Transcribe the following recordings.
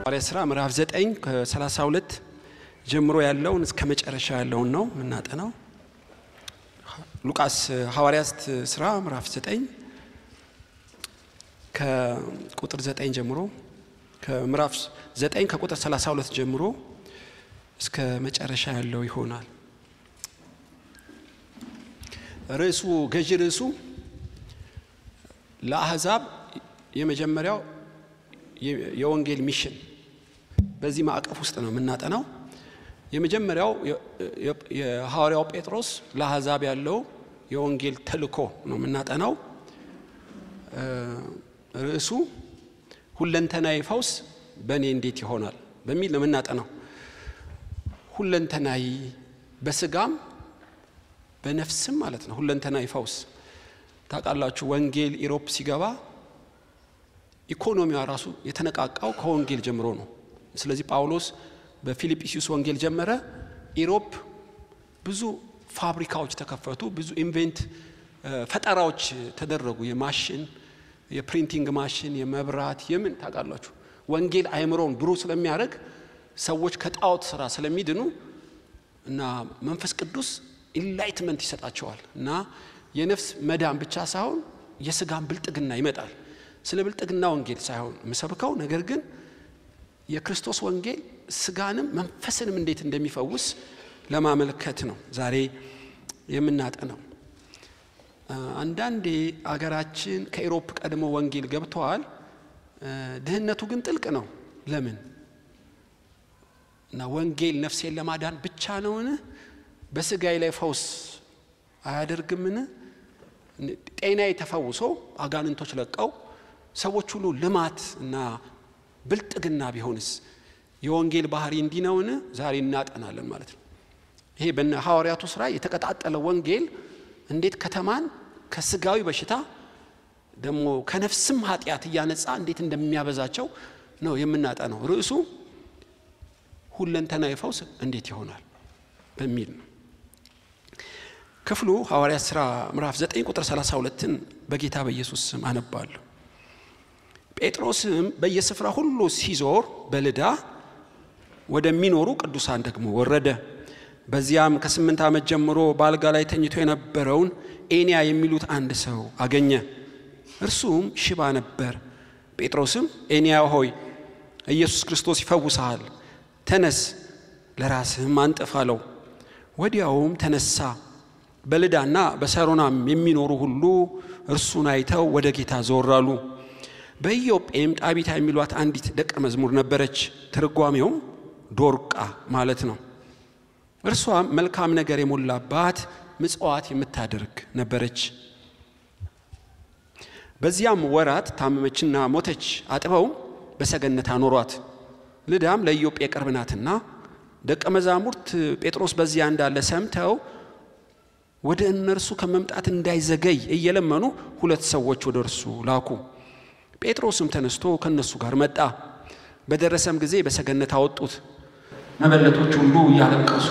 ሐዋርያት ሥራ ምዕራፍ 9 ከ32 ጀምሮ ያለውን እስከ መጨረሻ ያለውን ነው እናጠናው። ሉቃስ ሐዋርያት ሥራ ምዕራፍ 9 ከቁጥር 9 ጀምሮ ከምዕራፍ 9 ከቁጥር 32 ጀምሮ እስከ መጨረሻ ያለው ይሆናል። ገዢ ርዕሱ ለአሕዛብ የመጀመሪያው የወንጌል ሚሽን በዚህ ማዕቀፍ ውስጥ ነው የምናጠናው። የመጀመሪያው የሐዋርያው ጴጥሮስ ለአሕዛብ ያለው የወንጌል ተልእኮ ነው የምናጠናው። ርዕሱ ሁለንተናዊ ፈውስ በእኔ እንዴት ይሆናል በሚል ነው የምናጠናው። ሁለንተናዊ በስጋም በነፍስም ማለት ነው። ሁለንተናዊ ፈውስ ታውቃላችሁ፣ ወንጌል ኢሮፕ ሲገባ ኢኮኖሚው ራሱ የተነቃቃው ከወንጌል ጀምሮ ነው። ስለዚህ ጳውሎስ በፊልጵስዩስ ወንጌል ጀመረ። ኢሮፕ ብዙ ፋብሪካዎች ተከፈቱ፣ ብዙ ኢንቨንት ፈጠራዎች ተደረጉ። የማሽን የፕሪንቲንግ ማሽን፣ የመብራት፣ የምን ታውቃላችሁ። ወንጌል አይምሮን ብሩህ ስለሚያደርግ ሰዎች ከጣዖት ስራ ስለሚድኑ እና መንፈስ ቅዱስ ኢንላይትመንት ይሰጣቸዋል እና የነፍስ መዳን ብቻ ሳይሆን የስጋን ብልጥግና ይመጣል። ስለ ብልጥግና ወንጌል ሳይሆን መስበከው፣ ነገር ግን የክርስቶስ ወንጌል ስጋንም መንፈስንም እንዴት እንደሚፈውስ ለማመልከት ነው ዛሬ የምናጠናው። አንዳንዴ አገራችን ከኢሮፕ ቀድሞ ወንጌል ገብተዋል። ድህነቱ ግን ጥልቅ ነው። ለምን? እና ወንጌል ነፍሴን ለማዳን ብቻ ነውን? በስጋይ ላይ ፈውስ አያደርግምን? ጤናዬ ተፈውሶ አጋንንቶች ለቀው ሰዎች ሁሉ ልማት እና ብልጥግና ቢሆንስ የወንጌል ባህሪ እንዲህ ነውን? ዛሬ እናጠናለን ማለት ነው። ይሄ በሐዋርያቱ ሥራ የተቀጣጠለ ወንጌል እንዴት ከተማን ከስጋዊ በሽታ ደግሞ ከነፍስም ኃጢአት እያነጻ እንዴት እንደሚያበዛቸው ነው የምናጠናው። ርዕሱ ሁለንተናዊ ፈውስ እንዴት ይሆናል በሚል ነው። ክፍሉ ሐዋርያት ሥራ ምዕራፍ 9 ቁጥር 32ን በጌታ በኢየሱስ ስም አነባለሁ። ጴጥሮስም በየስፍራ ሁሉ ሲዞር በልዳ ወደሚኖሩ ቅዱሳን ደግሞ ወረደ። በዚያም ከ8 ዓመት ጀምሮ በአልጋ ላይ ተኝቶ የነበረውን ኤንያ የሚሉት አንድ ሰው አገኘ። እርሱም ሽባ ነበር። ጴጥሮስም ኤንያ ሆይ ኢየሱስ ክርስቶስ ይፈውስሃል፣ ተነስ ለራስህም አንጥፍ አለው። ወዲያውም ተነሳ። በልዳና በሳሮናም የሚኖሩ ሁሉ እርሱን አይተው ወደ ጌታ ዞር አሉ። በኢዮጴም ጣቢታ የሚሏት አንዲት ደቀ መዝሙር ነበረች፣ ትርጓሜውም ዶርቃ ማለት ነው። እርሷም መልካም ነገር የሞላባት ምጽዋት የምታደርግ ነበረች። በዚያም ወራት ታመመችና ሞተች። አጥበው በሰገነት አኖሯት። ልዳም ለኢዮጴ ቅርብ ናትና ደቀ መዛሙርት ጴጥሮስ በዚያ እንዳለ ሰምተው ወደ እነርሱ ከመምጣት እንዳይዘገይ እየለመኑ 2 ሰዎች ወደ እርሱ ላኩ። ጴጥሮስም ተነስቶ ከነሱ ጋር መጣ። በደረሰም ጊዜ በሰገነት አወጡት። መበለቶች ሁሉ እያለቀሱ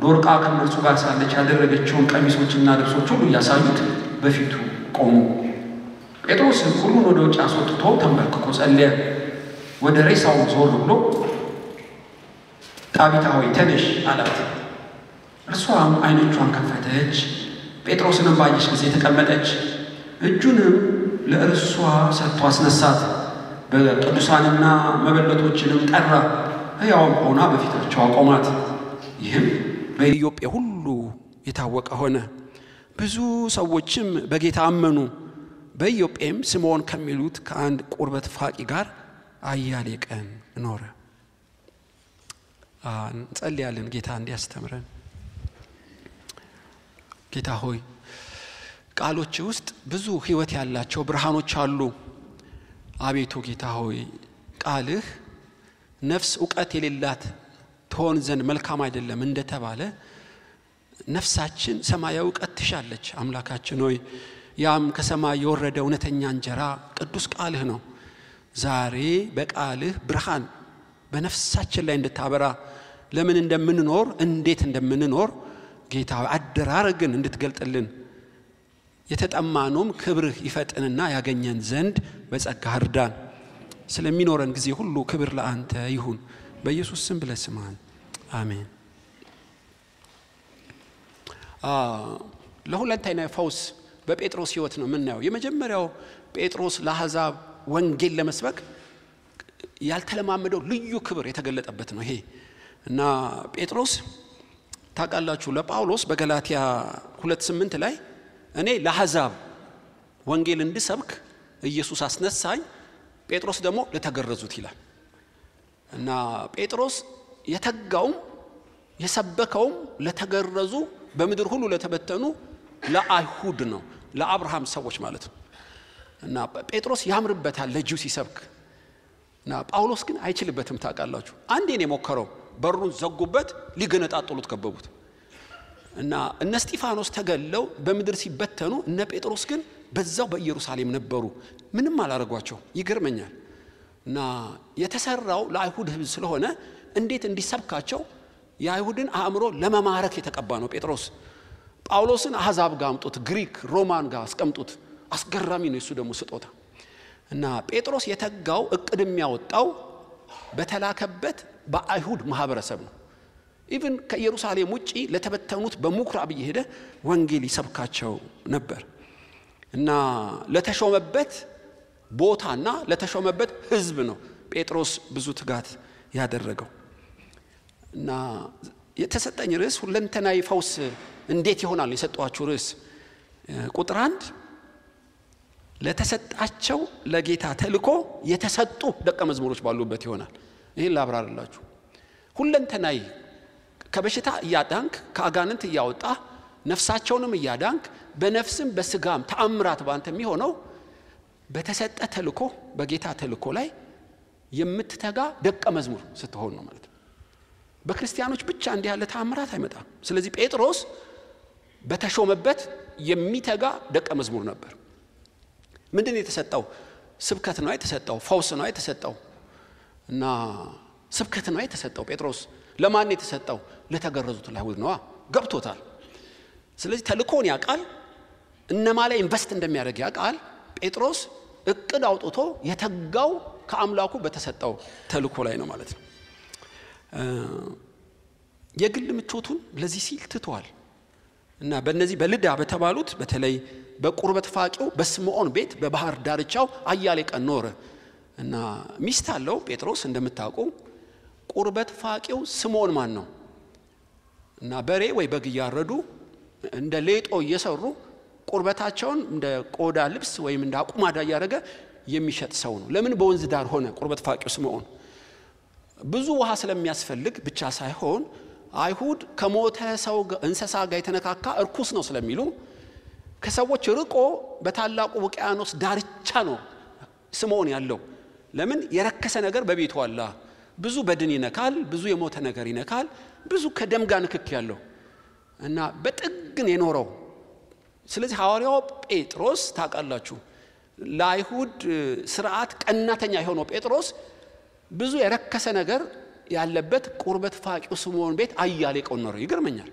ዶርቃ ከነርሱ ጋር ሳለች ያደረገችውን ቀሚሶችና ልብሶች ሁሉ እያሳዩት በፊቱ ቆሙ። ጴጥሮስም ሁሉን ወደ ውጭ አስወጥቶ ተንበርክኮ ጸለየ። ወደ ሬሳው ዞር ብሎ ጣቢታ ሆይ ተነሽ አላት። እርሷም ዓይኖቿን ከፈተች። ጴጥሮስንም ባየች ጊዜ ተቀመጠች። እጁንም ለእርሷ ሰጥቶ አስነሳት። በቅዱሳንና መበለቶችንም ጠራ። ሕያውም ሆና በፊታቸው አቆማት። ይህም በኢዮጴ ሁሉ የታወቀ ሆነ። ብዙ ሰዎችም በጌታ አመኑ። በኢዮጴም ስምዖን ከሚሉት ከአንድ ቁርበት ፋቂ ጋር አያሌ ቀን ኖረ። እንጸልያለን ጌታ እንዲያስተምረን። ጌታ ሆይ ቃሎች ውስጥ ብዙ ሕይወት ያላቸው ብርሃኖች አሉ። አቤቱ ጌታ ሆይ ቃልህ ነፍስ ዕውቀት የሌላት ትሆን ዘንድ መልካም አይደለም እንደተባለ ነፍሳችን ሰማያዊ ዕውቀት ትሻለች። አምላካችን ሆይ ያም ከሰማይ የወረደ እውነተኛ እንጀራ ቅዱስ ቃልህ ነው። ዛሬ በቃልህ ብርሃን በነፍሳችን ላይ እንድታበራ ለምን እንደምንኖር እንዴት እንደምንኖር ጌታ አደራረግን እንድትገልጥልን የተጠማኑም ክብርህ ይፈጥንና ያገኘን ዘንድ በጸጋ እርዳን። ስለሚኖረን ጊዜ ሁሉ ክብር ለአንተ ይሁን። በኢየሱስ ስም ብለህ ስማን። አሜን። ለሁለንተናዊ ፈውስ በጴጥሮስ ሕይወት ነው የምናየው። የመጀመሪያው ጴጥሮስ ለአሕዛብ ወንጌል ለመስበክ ያልተለማመደው ልዩ ክብር የተገለጠበት ነው ይሄ። እና ጴጥሮስ ታውቃላችሁ ለጳውሎስ በገላትያ 2:8 ላይ እኔ ለአሕዛብ ወንጌል እንድሰብክ ኢየሱስ አስነሳኝ፣ ጴጥሮስ ደግሞ ለተገረዙት ይላል። እና ጴጥሮስ የተጋውም የሰበከውም ለተገረዙ በምድር ሁሉ ለተበተኑ ለአይሁድ ነው፣ ለአብርሃም ሰዎች ማለት ነው። እና ጴጥሮስ ያምርበታል ለጂው ሲሰብክ። እና ጳውሎስ ግን አይችልበትም። ታውቃላችሁ አንዴ ነው የሞከረው፣ በሩን ዘጉበት፣ ሊገነጣጥሉት ከበቡት። እና እነ እስጢፋኖስ ተገለው በምድር ሲበተኑ እነ ጴጥሮስ ግን በዛው በኢየሩሳሌም ነበሩ፣ ምንም አላረጓቸው። ይገርመኛል። እና የተሰራው ለአይሁድ ሕዝብ ስለሆነ እንዴት እንዲሰብካቸው የአይሁድን አእምሮ ለመማረክ የተቀባ ነው ጴጥሮስ። ጳውሎስን አሕዛብ ጋር አምጡት፣ ግሪክ ሮማን ጋር አስቀምጡት። አስገራሚ ነው እሱ ደግሞ ስጦታ። እና ጴጥሮስ የተጋው እቅድም ያወጣው በተላከበት በአይሁድ ማህበረሰብ ነው። ኢቭን ከኢየሩሳሌም ውጪ ለተበተኑት በምኩራብ እየሄደ ወንጌል ይሰብካቸው ነበር። እና ለተሾመበት ቦታና ለተሾመበት ሕዝብ ነው ጴጥሮስ ብዙ ትጋት ያደረገው። እና የተሰጠኝ ርዕስ ሁለንተናዊ ፈውስ እንዴት ይሆናል የሰጧችሁ ርዕስ ቁጥር 1 ለተሰጣቸው ለጌታ ተልኮ የተሰጡ ደቀ መዝሙሮች ባሉበት ይሆናል። ይሄን ላብራራላችሁ። ሁለንተናዊ ከበሽታ እያዳንክ ከአጋንንት እያወጣ ነፍሳቸውንም እያዳንክ በነፍስም በስጋም ተአምራት ባንተ የሚሆነው በተሰጠ ተልኮ በጌታ ተልኮ ላይ የምትተጋ ደቀ መዝሙር ስትሆን ነው ማለት ነው። በክርስቲያኖች ብቻ እንዲህ ያለ ተአምራት አይመጣም። ስለዚህ ጴጥሮስ በተሾመበት የሚተጋ ደቀ መዝሙር ነበር። ምንድን ነው የተሰጠው? ስብከት ነው የተሰጠው፣ ፈውስ ነው የተሰጠው። እና ስብከት ነው የተሰጠው። ጴጥሮስ ለማን ነው የተሰጠው? ለተገረዙት ለአይሁድ ነው። ገብቶታል። ስለዚህ ተልኮን ያውቃል፣ እነማ ላይ ኢንቨስት እንደሚያደርግ ያውቃል። ጴጥሮስ እቅድ አውጥቶ የተጋው ከአምላኩ በተሰጠው ተልኮ ላይ ነው ማለት ነው። የግል ምቾቱን ለዚህ ሲል ትቷል። እና በእነዚህ በልዳ በተባሉት በተለይ በቁርበት ፋቂው በስምዖን ቤት በባህር ዳርቻው አያሌ ቀን ኖረ። እና ሚስት አለው ጴጥሮስ እንደምታውቁ። ቁርበት ፋቂው ስምዖን ማን ነው? እና በሬ ወይ በግ እያረዱ እንደ ሌጦ እየሰሩ ቁርበታቸውን እንደ ቆዳ ልብስ ወይም እንደ አቁማዳ እያደረገ የሚሸጥ ሰው ነው። ለምን በወንዝ ዳር ሆነ? ቁርበት ፋቂው ስምዖን ብዙ ውሃ ስለሚያስፈልግ ብቻ ሳይሆን አይሁድ ከሞተ ሰው እንስሳ ጋር የተነካካ እርኩስ ነው ስለሚሉ ከሰዎች ርቆ በታላቁ ውቅያኖስ ዳርቻ ነው ስምዖን ያለው። ለምን? የረከሰ ነገር በቤቱ አለ። ብዙ በድን ይነካል፣ ብዙ የሞተ ነገር ይነካል፣ ብዙ ከደም ጋር ንክክ ያለው እና በጥግን የኖረው። ስለዚህ ሐዋርያው ጴጥሮስ ታውቃላችሁ ለአይሁድ ስርዓት ቀናተኛ የሆነው ጴጥሮስ ብዙ የረከሰ ነገር ያለበት ቁርበት ፋቂው ስምዖን ቤት አያሌ ቀን ኖረ። ይገርመኛል።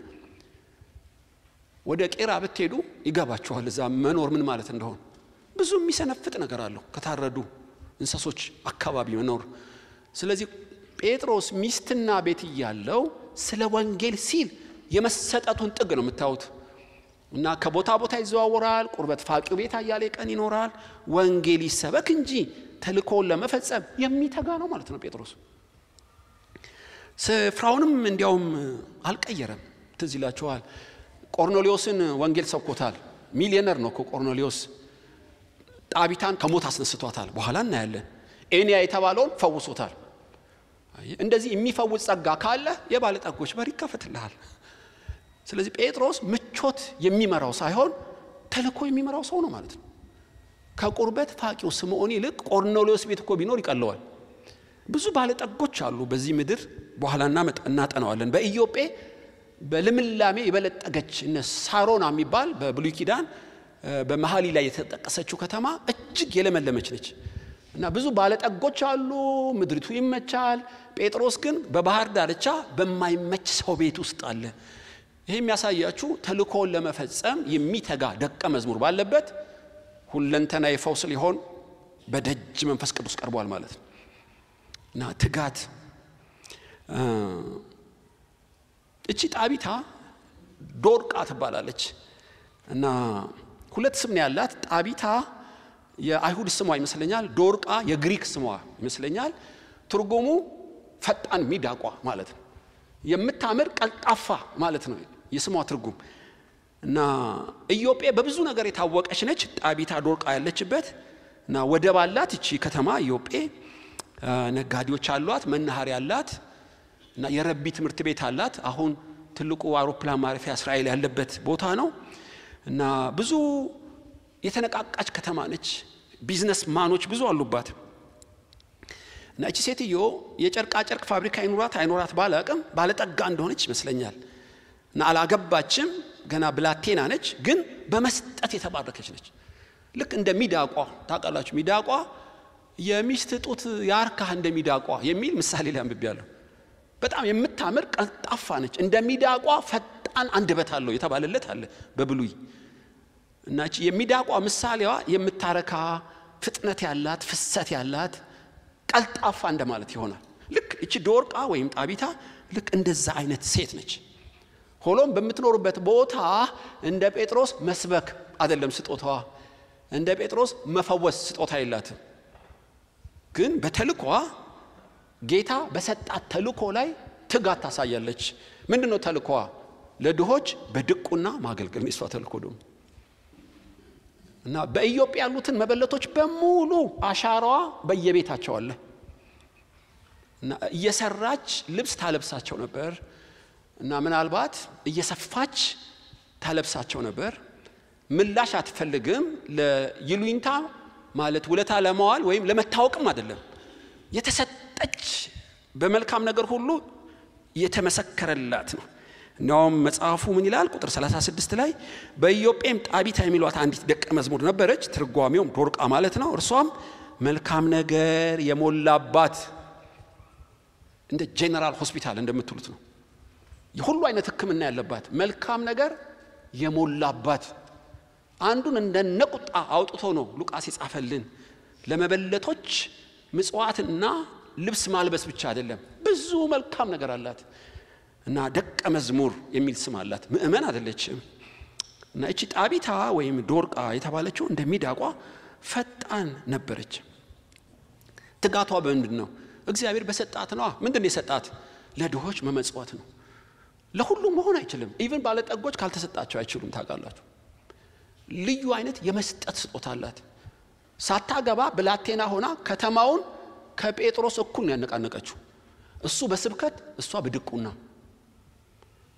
ወደ ቄራ ብትሄዱ ይገባችኋል እዛ መኖር ምን ማለት እንደሆነ። ብዙ የሚሰነፍጥ ነገር አለው ከታረዱ እንስሶች አካባቢ መኖር። ስለዚህ ጴጥሮስ ሚስትና ቤት ያለው ስለ ወንጌል ሲል የመሰጠቱን ጥግ ነው የምታዩት። እና ከቦታ ቦታ ይዘዋወራል። ቁርበት ፋቂው ቤት አያሌ ቀን ይኖራል። ወንጌል ይሰበክ እንጂ ተልኮን ለመፈጸም የሚተጋ ነው ማለት ነው ጴጥሮስ። ስፍራውንም እንዲያውም አልቀየረም። ትዝ ይላችኋል ቆርኔሌዎስን ወንጌል ሰብኮታል። ሚሊዮነር ነው እኮ ቆርኔሌዎስ። ጣቢታን ከሞት አስነስቷታል። በኋላ እናያለን። ኤንያ የተባለውን ፈውሶታል። እንደዚህ የሚፈውስ ጸጋ ካለ የባለጠጎች በር ይከፈትልሃል። ስለዚህ ጴጥሮስ ምቾት የሚመራው ሳይሆን ተልኮ የሚመራው ሰው ነው ማለት ነው። ከቁርበት ፋቂው ስምዖን ይልቅ ቆርኔሌዎስ ቤት እኮ ቢኖር ይቀለዋል። ብዙ ባለጠጎች አሉ በዚህ ምድር። በኋላ እናጠናዋለን። በኢዮጴ በልምላሜ የበለጠገች እነ ሳሮና የሚባል በብሉይ ኪዳን በመሐሊ ላይ የተጠቀሰችው ከተማ እጅግ የለመለመች ነች። እና ብዙ ባለጠጎች አሉ። ምድሪቱ ይመቻል። ጴጥሮስ ግን በባህር ዳርቻ በማይመች ሰው ቤት ውስጥ አለ። ይሄ የሚያሳያችሁ ተልኮን ለመፈጸም የሚተጋ ደቀ መዝሙር ባለበት ሁለንተናዊ ፈውስ ሊሆን በደጅ መንፈስ ቅዱስ ቀርቧል ማለት ነው። እና ትጋት እቺ ጣቢታ ዶርቃ ትባላለች እና ሁለት ስም ነው ያላት ጣቢታ የአይሁድ ስሟ ይመስለኛል ዶርቃ የግሪክ ስሟ ይመስለኛል ትርጉሙ ፈጣን ሚዳቋ ማለት ነው የምታምር ቀልጣፋ ማለት ነው የስሟ ትርጉም እና ኢዮጴ በብዙ ነገር የታወቀች ነች ጣቢታ ዶርቃ ያለችበት እና ወደብ አላት እቺ ከተማ ኢዮጴ ነጋዴዎች አሏት መናኸሪያ አላት እና የረቢ ትምህርት ቤት አላት አሁን ትልቁ አውሮፕላን ማረፊያ እስራኤል ያለበት ቦታ ነው እና ብዙ የተነቃቃች ከተማ ነች ቢዝነስ ማኖች ብዙ አሉባት እና እቺ ሴትዮ የጨርቃ ጨርቅ ፋብሪካ አይኖራት ባላቅም ባለጠጋ እንደሆነች ይመስለኛል እና አላገባችም ገና ብላቴና ነች ግን በመስጠት የተባረከች ነች ልክ እንደ ሚዳቋ ታውቃላችሁ ሚዳቋ የሚስት ጡት ያርካህ እንደ ሚዳቋ የሚል ምሳሌ ላይ አንብቤያለሁ በጣም የምታምር ቀልጣፋ ነች እንደ ሚዳቋ ፈጣን አንደበት አለው የተባለለት አለ በብሉይ እና እቺ የሚዳቋ ምሳሌዋ የምታረካ ፍጥነት ያላት ፍሰት ያላት ቀልጣፋ እንደማለት ይሆናል ልክ እቺ ዶርቃ ወይም ጣቢታ ልክ እንደዛ አይነት ሴት ነች ሆሎም በመትኖርበት ቦታ እንደ ጴጥሮስ መስበክ አይደለም ስጦታዋ እንደ ጴጥሮስ መፈወስ ስጦታ የላትም ግን በተልኮዋ ጌታ በሰጣት ተልኮ ላይ ትጋት ታሳያለች ምንድነው ተልኮዋ ለድሆች በድቁና ማገልገል ነው እሷ ተልኮ ደግሞ እና በኢዮጴ ያሉትን መበለቶች በሙሉ አሻራዋ በየቤታቸው አለ እና እየሰራች ልብስ ታለብሳቸው ነበር እና ምናልባት እየሰፋች ታለብሳቸው ነበር ምላሽ አትፈልግም ለይሉኝታ ማለት ውለታ ለማዋል ወይም ለመታወቅም አይደለም የተሰጠች በመልካም ነገር ሁሉ የተመሰከረላት ነው ነው መጽሐፉ ምን ይላል ቁጥር 36 ላይ በኢዮጴም ጣቢታ የሚሏት አንዲት ደቀ መዝሙር ነበረች ትርጓሜውም ዶርቃ ማለት ነው እርሷም መልካም ነገር የሞላባት እንደ ጄነራል ሆስፒታል እንደምትሉት ነው የሁሉ አይነት ህክምና ያለባት መልካም ነገር የሞላባት አንዱን እንደነቁጣ አውጥቶ ነው ሉቃስ ይጻፈልን ለመበለቶች ምጽዋትና ልብስ ማልበስ ብቻ አይደለም ብዙ መልካም ነገር አላት እና ደቀ መዝሙር የሚል ስም አላት ምእመን አይደለችም እና እቺ ጣቢታ ወይም ዶርቃ የተባለችው እንደሚዳቋ ፈጣን ነበረች ትጋቷ በእንድነው እግዚአብሔር በሰጣት ነው ምንድነው የሰጣት ለድሆች መመጽወት ነው ለሁሉም መሆን አይችልም ኢቭን ባለጠጎች ካልተሰጣቸው አይችሉም ታውቃላችሁ ልዩ አይነት የመስጠት ስጦታ አላት ሳታገባ ብላቴና ሆና ከተማውን ከጴጥሮስ እኩል ነው ያነቃነቀችው እሱ በስብከት እሷ በድቁና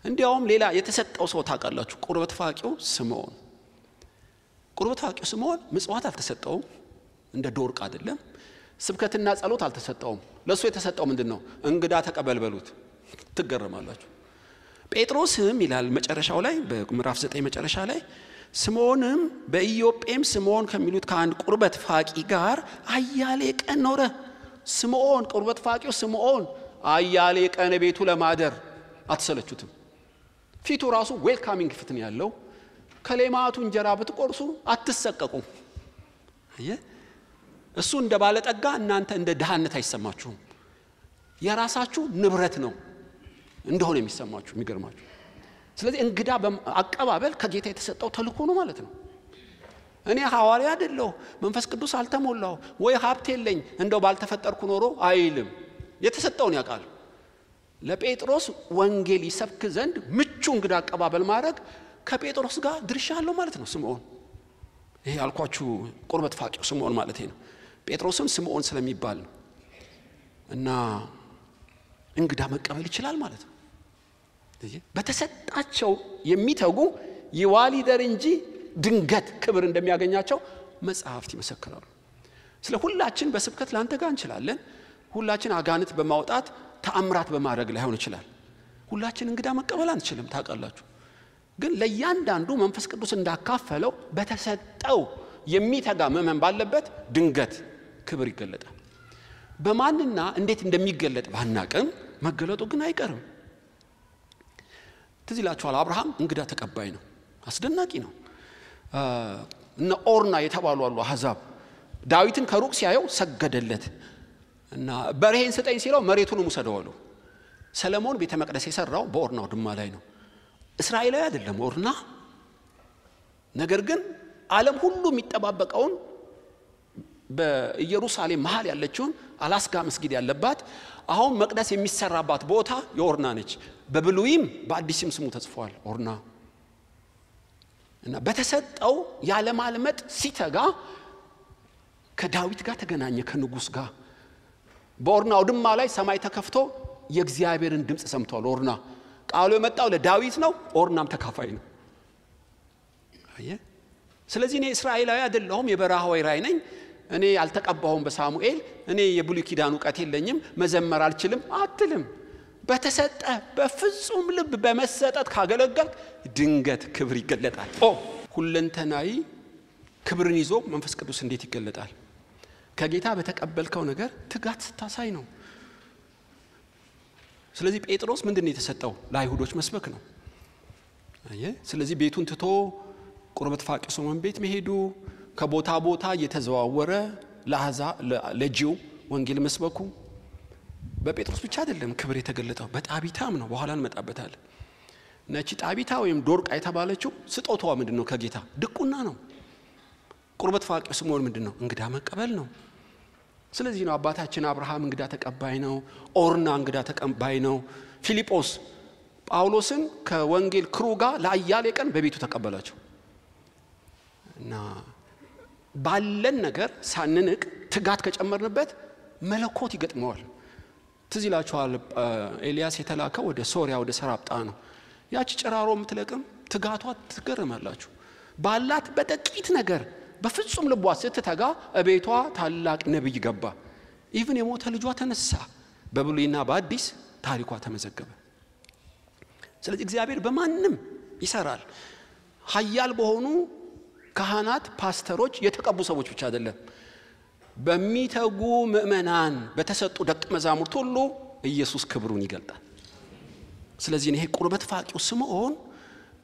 እንዲያውም ሌላ የተሰጠው ሰው ታውቃላችሁ ቁርበት ፋቂው ስምዖን ምጽዋት አልተሰጠውም እንደ ዶርቃ አይደለም ስብከትና ጸሎት አልተሰጠውም ለሱ የተሰጠው ምንድነው እንግዳ ተቀበልበሉት ትገረማላችሁ ጴጥሮስም ይላል መጨረሻው ላይ በምዕራፍ 9 መጨረሻ ላይ ስምዖንም በኢዮጴም ስምዖን ከሚሉት ከአንድ ቁርበት ፋቂ ጋር አያሌ ቀን ኖረ ስምዖን ቁርበት ፋቂው ስምዖን አያሌ ቀን ቤቱ ለማደር አትሰለቹትም ፊቱ ራሱ ዌልካሚንግ ፊት ነው ያለው ከሌማቱ እንጀራ ብትቆርሱ አትሰቀቁ እሱ እንደ ባለጠጋ እናንተ እንደ ድሃነት አይሰማችሁም የራሳችሁ ንብረት ነው እንደሆነ የሚሰማችሁ የሚገርማችሁ ስለዚህ እንግዳ አቀባበል ከጌታ የተሰጠው ተልኮ ነው ማለት ነው እኔ ሐዋርያ አይደለሁ መንፈስ ቅዱስ አልተሞላው ወይ ሀብት የለኝ እንደው ባልተፈጠርኩ ኖሮ አይልም የተሰጠውን ያውቃል ለጴጥሮስ ወንጌል ይሰብክ ዘንድ ምቹ እንግዳ አቀባበል ማድረግ ከጴጥሮስ ጋር ድርሻ አለው ማለት ነው ስምዖን ይሄ ያልኳችሁ ቁርበት ፋቂው ስምዖን ማለት ነው ጴጥሮስም ስምዖን ስለሚባል ነው እና እንግዳ መቀበል ይችላል ማለት ነው በተሰጣቸው የሚተጉ ይዋሊደር እንጂ ድንገት ክብር እንደሚያገኛቸው መጽሐፍት ይመሰክራሉ ስለ ሁላችን በስብከት ላንተ ጋር እንችላለን ሁላችን አጋንንት በማውጣት ተአምራት በማድረግ ላይ ሆነ ይችላል ሁላችን እንግዳ መቀበል አንችልም ታውቃላችሁ ግን ለእያንዳንዱ መንፈስ ቅዱስ እንዳካፈለው በተሰጠው የሚተጋ ምእመን ባለበት ድንገት ክብር ይገለጣል በማንና እንዴት እንደሚገለጥ ባናቀም መገለጡ ግን አይቀርም ትዝ ይላችኋል አብርሃም እንግዳ ተቀባይ ነው አስደናቂ ነው እና ኦርና የተባሉ አሉ አሕዛብ ዳዊትን ከሩቅ ሲያየው ሰገደለት እና በርሄን ስጠኝ ሲለው መሬቱን ሙሰደው አለው። ሰለሞን ቤተ መቅደስ የሰራው በኦርናው ድማ ላይ ነው። እስራኤላዊ አይደለም ኦርና። ነገር ግን ዓለም ሁሉ የሚጠባበቀውን በኢየሩሳሌም መሃል ያለችውን አላስጋ መስጊድ ያለባት አሁን መቅደስ የሚሰራባት ቦታ የኦርና ነች። በብሉይም በአዲስም ስሙ ተጽፏል ኦርና። እና በተሰጠው ያለማልመጥ ሲተጋ ከዳዊት ጋር ተገናኘ ከንጉስ ጋር። በኦርናው ድማ ላይ ሰማይ ተከፍቶ የእግዚአብሔርን ድምጽ ሰምቷል ኦርና። ቃሉ የመጣው ለዳዊት ነው፣ ኦርናም ተካፋይ ነው። አየ ስለዚህ እኔ እስራኤላዊ አይደለሁም፣ የበረሃ ወይራይ ነኝ። እኔ አልተቀባሁም በሳሙኤል፣ እኔ የብሉይ ኪዳን ዕውቀት የለኝም፣ መዘመር አልችልም አትልም። በተሰጠ በፍጹም ልብ በመሰጠት ካገለገልክ ድንገት ክብር ይገለጣል። ሁለንተናዊ ክብርን ይዞ መንፈስ ቅዱስ እንዴት ይገለጣል? ከጌታ በተቀበልከው ነገር ትጋት ስታሳይ ነው። ስለዚህ ጴጥሮስ ምንድነው የተሰጠው? ለአይሁዶች መስበክ ነው። አየ ስለዚህ ቤቱን ትቶ ቁርበት ፋቂ ሶመን ቤት መሄዱ፣ ከቦታ ቦታ እየተዘዋወረ ለጂው ወንጌል መስበኩ በጴጥሮስ ብቻ አይደለም ክብር የተገለጠው፣ በጣቢታም ነው። በኋላ እንመጣበታለን። ነቺ ጣቢታ ወይም ዶርቃ የተባለችው ስጦታዋ ምንድነው? ከጌታ ድቁና ነው። ቁርበት ፋቂ ሶመን ምንድነው? እንግዳ መቀበል ነው። ስለዚህ ነው አባታችን አብርሃም እንግዳ ተቀባይ ነው። ኦርና እንግዳ ተቀባይ ነው። ፊልጶስ ጳውሎስን ከወንጌል ክሩ ጋር ለአያሌ ቀን በቤቱ ተቀበላቸው። እና ባለን ነገር ሳንንቅ ትጋት ከጨመርንበት መለኮት ይገጥመዋል። ትዝ ይላችኋል ኤልያስ የተላከው ወደ ሶሪያ ወደ ሰራጵታ ነው። ያቺ ጭራሮ የምትለቅም ትጋቷ ትገረማላችሁ። ባላት በጥቂት ነገር በፍጹም ልቧ ስትተጋ እቤቷ ታላቅ ነብይ ገባ። ኢቭን የሞተ ልጇ ተነሳ። በብሉይና በአዲስ ታሪኳ ተመዘገበ። ስለዚህ እግዚአብሔር በማንም ይሰራል። ኃያል በሆኑ ካህናት፣ ፓስተሮች፣ የተቀቡ ሰዎች ብቻ አይደለም። በሚተጉ ምእመናን በተሰጡ ደቀ መዛሙርት ሁሉ ኢየሱስ ክብሩን ይገልጣል። ስለዚህ ይሄ ቁርበት ፋቂው ስምዖን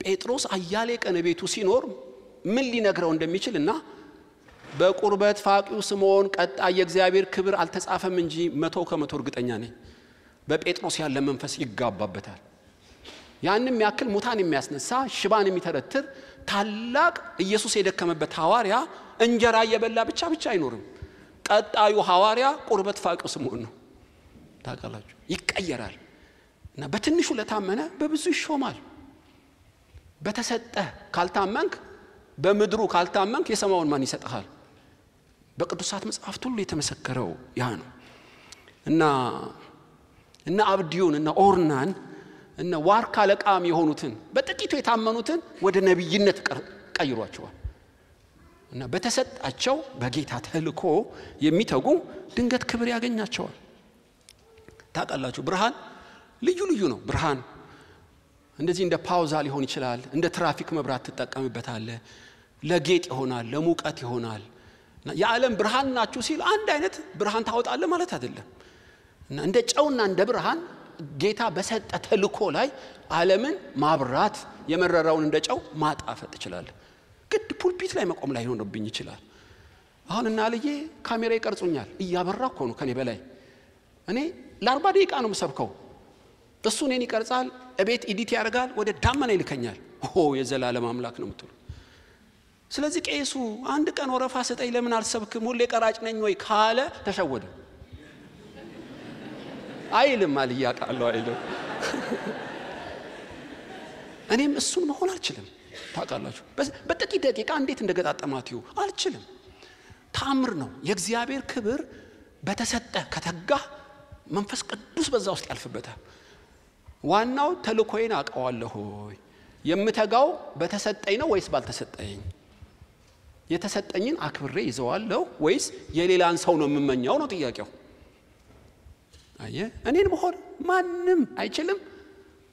ጴጥሮስ አያሌ ቀን ቤቱ ሲኖር ምን ሊነግረው እንደሚችልና በቁርበት ፋቂው ስምዖን ቀጣይ የእግዚአብሔር ክብር አልተጻፈም እንጂ 100% እርግጠኛ ነኝ በጴጥሮስ ያለ መንፈስ ይጋባበታል። ያንንም ያክል ሙታን የሚያስነሳ ሽባን የሚተረትር ታላቅ ኢየሱስ የደከመበት ሐዋርያ እንጀራ እየበላ ብቻ አይኖርም። ቀጣዩ ሐዋርያ ቁርበት ፋቂው ስምዖን ነው። ታውቃላችሁ ይቀየራል። እና በትንሹ ለታመነ በብዙ ይሾማል። በተሰጠ ካልታመንክ በምድሩ ካልታመንክ የሰማውን ማን ይሰጣል? በቅዱሳት መጽሐፍት ሁሉ የተመሰከረው ያ ነው። እና አብዲዮን እና ኦርናን እና ዋርካ ለቃም የሆኑትን በጥቂቱ የታመኑትን ወደ ነብይነት ቀይሯቸዋል። እና በተሰጣቸው በጌታ ተልኮ የሚተጉ ድንገት ክብር ያገኛቸዋል። ታውቃላችሁ ብርሃን ልዩ ነው። ብርሃን እንደዚህ እንደ ፓውዛ ሊሆን ይችላል። እንደ ትራፊክ መብራት ተጠቀምበታል። ለጌጥ ይሆናል፣ ለሙቀት ይሆናል። የዓለም ብርሃን ናችሁ ሲል አንድ አይነት ብርሃን ታወጣለ ማለት አይደለም። እና እንደ ጨውና እንደ ብርሃን ጌታ በሰጠ ተልኮ ላይ ዓለምን ማብራት፣ የመረራውን እንደ ጨው ማጣፈጥ ይችላል። ግድ ፑልፒት ላይ መቆም ላይ ሆነብኝ ይችላል። አሁን እና ለዬ ካሜራ ይቀርጹኛል፣ እያበራው እኮ ነው ከኔ በላይ። እኔ ለ40 ደቂቃ ነው የምሰብከው፣ እሱ እኔን ይቀርጻል፣ እቤት ኤዲት ያደርጋል፣ ወደ ዳመና ይልከኛል። የዘላለም አምላክ ነው የምትሉ። ስለዚህ ቄሱ አንድ ቀን ወረፋ ሰጠኝ ለምን አልሰብክም ሁሌ ቀራጭ ነኝ ወይ ካለ ተሸወደ። አይልም አልያቃለው አይልም። እኔም እሱን መሆን አልችልም። ታውቃላችሁ በጥቂት ደቂቃ እንዴት እንደገጣጠማትዩ አልችልም። ታምር ነው። የእግዚአብሔር ክብር በተሰጠ ከተጋ መንፈስ ቅዱስ በዛ ውስጥ ያልፍበታል። ዋናው ተልኮዬን አውቀዋለሁ ሆይ የምተጋው በተሰጠኝ ነው ወይስ ባልተሰጠኝ? የተሰጠኝን አክብሬ ይዘዋለሁ ወይስ የሌላን ሰው ነው የምመኘው ነው ጥያቄው። አየ እኔን መሆን ማንም አይችልም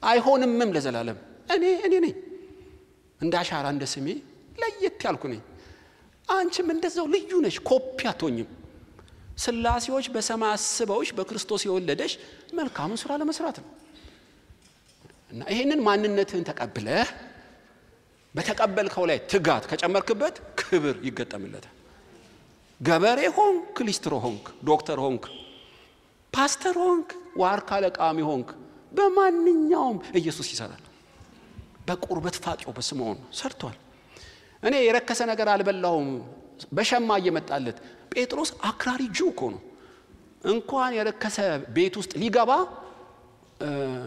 አይሆንምም ለዘላለም። እኔ ነኝ እንደ አሻራ እንደ ስሜ ለየት ያልኩ ነኝ። አንቺም እንደዛው ልዩ ነሽ፣ ኮፒ አትሆኝም። ስላሴዎች በሰማይ አስበውሽ በክርስቶስ የወለደሽ መልካም ሥራ ለመስራት ነው። እና ይሄንን ማንነትህን ተቀብለህ በተቀበልከው ላይ ትጋት ከጨመርክበት ክብር ይገጠምለታል። ገበሬ ሆንክ፣ ሊስትሮ ሆንክ፣ ዶክተር ሆንክ፣ ፓስተር ሆንክ ዋርካ ለቃሚ ሆንክ በማንኛውም ኢየሱስ ይሰራል። በቁርበት ፋቂው በስምዖን ሰርቷል። እኔ የረከሰ ነገር አልበላሁም በሸማ እየመጣለት ጴጥሮስ አክራሪ ጅው እኮ ነው። እንኳን የረከሰ ቤት ውስጥ ሊገባ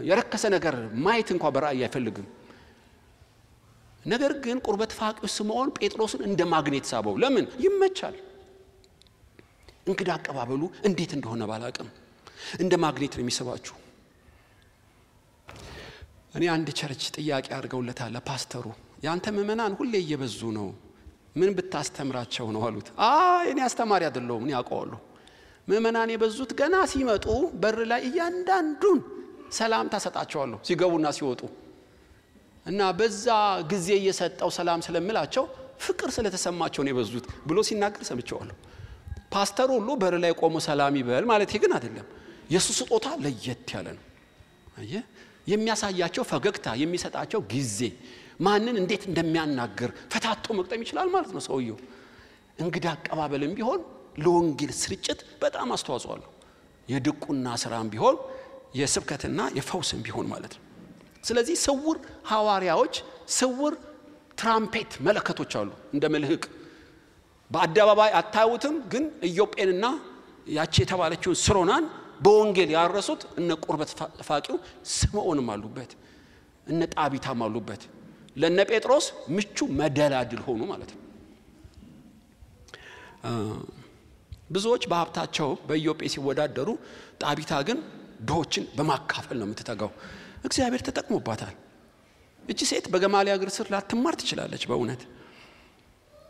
የረከሰ ነገር ማየት እንኳን በራእይ አይፈልግም። ነገር ግን ቁርበት ፋቂው ስምዖን ጴጥሮስን እንደ ማግኔት ሳበው። ለምን ይመቻል። እንግዳ አቀባበሉ እንዴት እንደሆነ ባላቅም እንደ ማግኔት ነው የሚስባችሁ። እኔ አንድ ቸርች ጥያቄ አድርገውለታል ለፓስተሩ። ያንተ ምዕመናን ሁሌ እየበዙ ነው ምን ብታስተምራቸው ነው አሉት። እኔ አስተማሪ አይደለሁም እኔ አውቀዋለሁ። ምዕመናን የበዙት ገና ሲመጡ በር ላይ እያንዳንዱን ሰላም ታሰጣቸዋለሁ ሲገቡና ሲወጡ እና በዛ ጊዜ እየሰጠው ሰላም ስለምላቸው ፍቅር ስለተሰማቸው ነው የበዙት ብሎ ሲናገር ሰምቼዋለሁ። ፓስተሩ ሁሉ በር ላይ ቆሞ ሰላም ይበል ማለት ግን አይደለም። ኢየሱስ ስጦታ ለየት ያለ ነው። አየህ የሚያሳያቸው ፈገግታ የሚሰጣቸው ጊዜ ማንን እንዴት እንደሚያናገር ፈታቶ መቅጠም ይችላል ማለት ነው ሰውየው። እንግዳ አቀባበልም ቢሆን ለወንጌል ስርጭት በጣም አስተዋጽኦ አለው። የድቁና ስራም ቢሆን የስብከትና የፈውስም ቢሆን ማለት ነው። ስለዚህ ስውር ሐዋርያዎች ስውር ትራምፔት መለከቶች አሉ እንደ መልህቅ በአደባባይ አታዩትም ግን ኢዮጴንና ያቺ የተባለችውን ስሮናን በወንጌል ያረሱት እነ ቁርበት ፋቂው ስምዖንም አሉበት እነ ጣቢታም አሉበት። ለነ ጴጥሮስ ምቹ መደላድል ሆኑ ማለት ነው። ብዙዎች በሀብታቸው በኢዮጴ ሲወዳደሩ ጣቢታ ግን ድሆችን በማካፈል ነው የምትተጋው። እግዚአብሔር ተጠቅሞባታል። እቺ ሴት በገማልያ እግር ስር ላትማር ትችላለች በእውነት።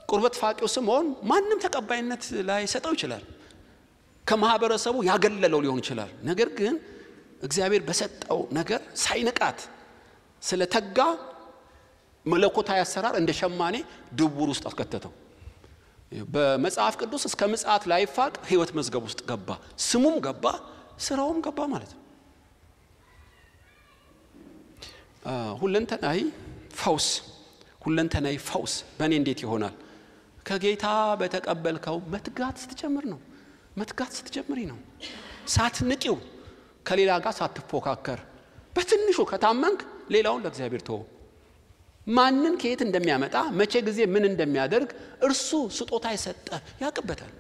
ቁርበት ፋቂው ስምዖን ማንም ተቀባይነት ላይ ሰጠው ይችላል። ከማህበረሰቡ ያገለለው ሊሆን ይችላል። ነገር ግን እግዚአብሔር በሰጠው ነገር ሳይንቃት ስለተጋ መለኮታዊ አሰራር እንደ ሸማኔ ድውር ውስጥ አስከተተው። በመጽሐፍ ቅዱስ እስከ ምጽአት ላይፋቅ ህይወት መዝገብ ውስጥ ገባ። ስሙም ገባ ስራውም ገባ ማለት ነው። ሁለንተናዊ ፈውስ በእኔ እንዴት ይሆናል? ከጌታ በተቀበልከው መትጋት ስትጀምር ነው። መትጋት ስትጀምሪ ነው። ሳትንቂው ከሌላ ጋር ሳትፎካከር በትንሹ ከታመንክ ሌላውን ለእግዚአብሔር ተወው። ማንን ከየት እንደሚያመጣ መቼ ጊዜ ምን እንደሚያደርግ እርሱ ስጦታ ይሰጠ ያቀበታል።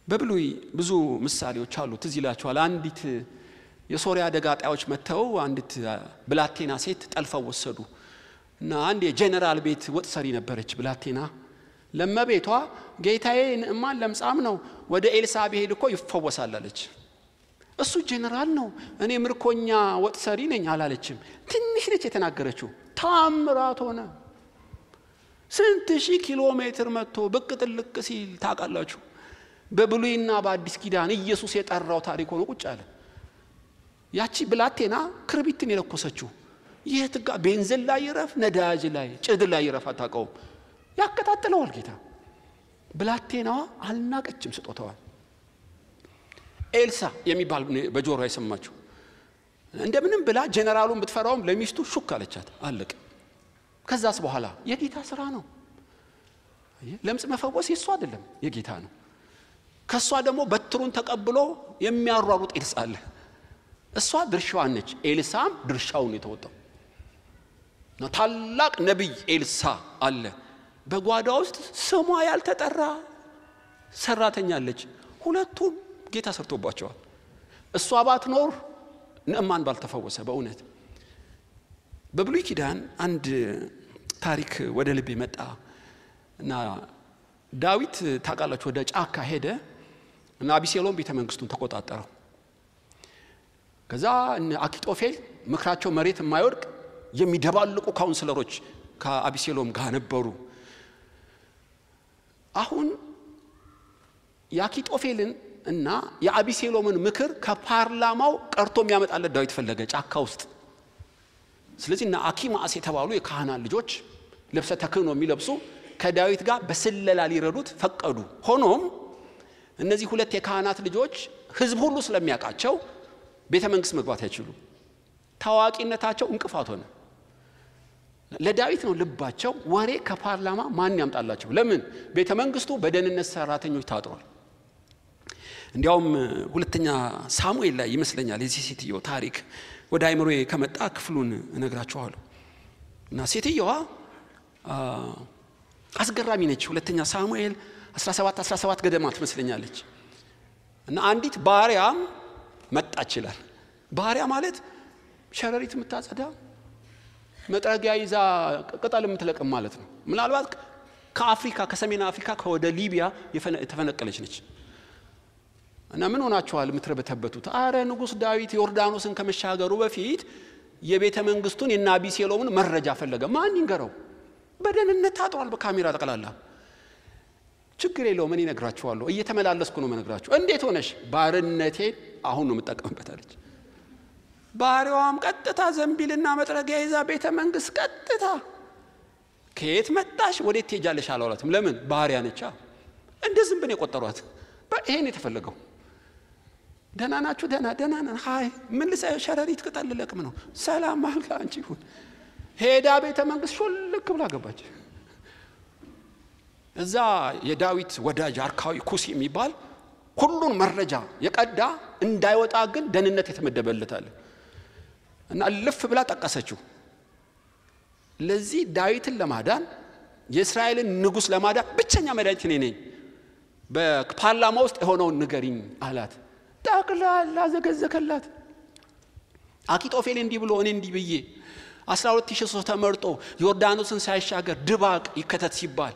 በብሉይ ብዙ ምሳሌዎች አሉ። ትዝ ይላችኋል። አንዲት የሶሪያ ደጋጣዮች መተው አንዲት ብላቴና ሴት ጠልፈው ወሰዱ እና አንድ የጄኔራል ቤት ወጥ ሰሪ ነበረች ብላቴና። ለመቤቷ ጌታዬ ንዕማን ለምጻም ነው ወደ ኤልሳ ቢሄድ እኮ ይፈወሳል አለች። እሱ ጄኔራል ነው እኔ ምርኮኛ ወጥ ሰሪ ነኝ አላለችም። ትንሽ ነች የተናገረችው። ታምራት ሆነ። ስንት ሺህ ኪሎ ሜትር መጥቶ ብቅ ጥልቅ ሲል ታውቃላችሁ። በብሉይና በአዲስ ኪዳን ኢየሱስ የጠራው ታሪክ ሆኖ ቁጭ አለ። ያቺ ብላቴና ክርቢትን የለኮሰችው የትጋ ቤንዚን ላይ ይረፍ ነዳጅ ላይ ጭድ ላይ ይረፍ አታውቀውም። ያከታተለዋል ጌታ። ብላቴናዋ አልናቀችም ስጦታዋን። ኤልሳ የሚባል በጆሮ አይሰማችሁ እንደምንም ብላ ጄኔራሉን ብትፈራውም ለሚስቱ ሹክ አለቻት። አለቀ። ከዛስ በኋላ የጌታ ስራ ነው። ለምጽ መፈወስ የሱ አይደለም የጌታ ነው። ከሷ ደግሞ በትሩን ተቀብሎ የሚያሯሩጥ ኤልሳ አለ። እሷ ድርሻዋ ነች። ኤልሳም ድርሻውን የተወጣው ነው። ታላቅ ነብይ ኤልሳ አለ። በጓዳ ውስጥ ስሟ ያልተጠራ ሰራተኛ አለች። ሁለቱም ጌታ ሰርቶባቸዋል። እሷ ባትኖር ንዕማን ባልተፈወሰ። በእውነት በብሉይ ኪዳን አንድ ታሪክ ወደ ልቤ መጣ እና ዳዊት ታውቃላችሁ ወደ ጫካ ሄደ እና አቢሴሎም ቤተ መንግስቱን ተቆጣጠረው። ከዛ አኪጦፌል ምክራቸው መሬት የማይወድቅ የሚደባልቁ ካውንስለሮች ከአቢሴሎም ጋር ነበሩ። አሁን የአኪጦፌልን እና የአቢሴሎምን ምክር ከፓርላማው ቀርቶ የሚያመጣለት ዳዊት ፈለገ ጫካ ውስጥ። ስለዚህ እና አኪማስ የተባሉ የካህናት ልጆች ልብሰ ተክህኖ የሚለብሱ ከዳዊት ጋር በስለላ ሊረዱት ፈቀዱ። ሆኖም እነዚህ ሁለት የካህናት ልጆች ህዝብ ሁሉ ስለሚያውቃቸው ቤተ መንግስት መግባት አይችሉም። ታዋቂነታቸው እንቅፋት ሆነ። ለዳዊት ነው ልባቸው ወሬ ከፓርላማ ማን ያምጣላቸው? ለምን? ቤተ መንግስቱ በደህንነት ሰራተኞች ታጥሯል። እንዲያውም ሁለተኛ ሳሙኤል ላይ ይመስለኛል የዚህ ሴትዮ ታሪክ ወደ አይምሮዬ ከመጣ ክፍሉን እነግራችኋለሁ። እና ሴትየዋ አስገራሚ ነች። ሁለተኛ ሳሙኤል 17 ገደማ ትመስለኛለች። እና አንዲት ባሪያም መጣች ይላል። ባሪያ ማለት ሸረሪት የምታጸዳ መጥረጊያ ይዛ ቅጠል የምትለቅም ማለት ነው። ምናልባት ከአፍሪካ ከሰሜን አፍሪካ ከወደ ሊቢያ የተፈነቀለች ነች። እና ምን ሆናችኋል የምትረበተበቱት? አረ ንጉስ ዳዊት ዮርዳኖስን ከመሻገሩ በፊት የቤተ መንግስቱን የአቢሴሎምን መረጃ ፈለገ። ማን ይንገረው? በደህንነት ታጥሯል በካሜራ ተቀላላ። ችግር የለውም ምን ይነግራችኋለሁ፣ እየተመላለስኩ ነው መነግራችሁ። እንዴት ሆነሽ? ባርነቴ አሁን ነው የምጠቀምበት አለች። ባሪያዋም ቀጥታ ዘንቢልና መጥረጊያ ይዛ ቤተ መንግስት ቀጥታ ከየት መጣሽ ወዴት ትሄጃለሽ አላሏትም። ለምን? ባሪያ ነች። እንደዝም ብን የቆጠሯት። ይሄን የተፈለገው ደህና ናችሁ? ደህና ነን። ሃይ ምን ልሰይ? ሸረሪት ቅጠል ልለቅም ነው። ሰላም አልጋ አንቺ ሁን። ሄዳ ቤተ መንግስት ሾልክ ብላ ገባች። እዛ የዳዊት ወዳጅ አርካዊ ኩሲ የሚባል ሁሉን መረጃ የቀዳ እንዳይወጣ ግን ደህንነት የተመደበለታል። እና ልፍ ብላ ጠቀሰችው። ለዚህ ዳዊትን ለማዳን የእስራኤልን ንጉስ ለማዳን ብቸኛ መድኃኒት እኔ ነኝ፣ በፓርላማ ውስጥ የሆነውን ንገሪኝ አላት። ጠቅላላ ዘገዘከላት። አኪጦፌል እንዲህ ብሎ እኔ እንዲህ ብዬ 12000 ሰው ተመርጦ ዮርዳኖስን ሳይሻገር ድባቅ ይከተት ሲባል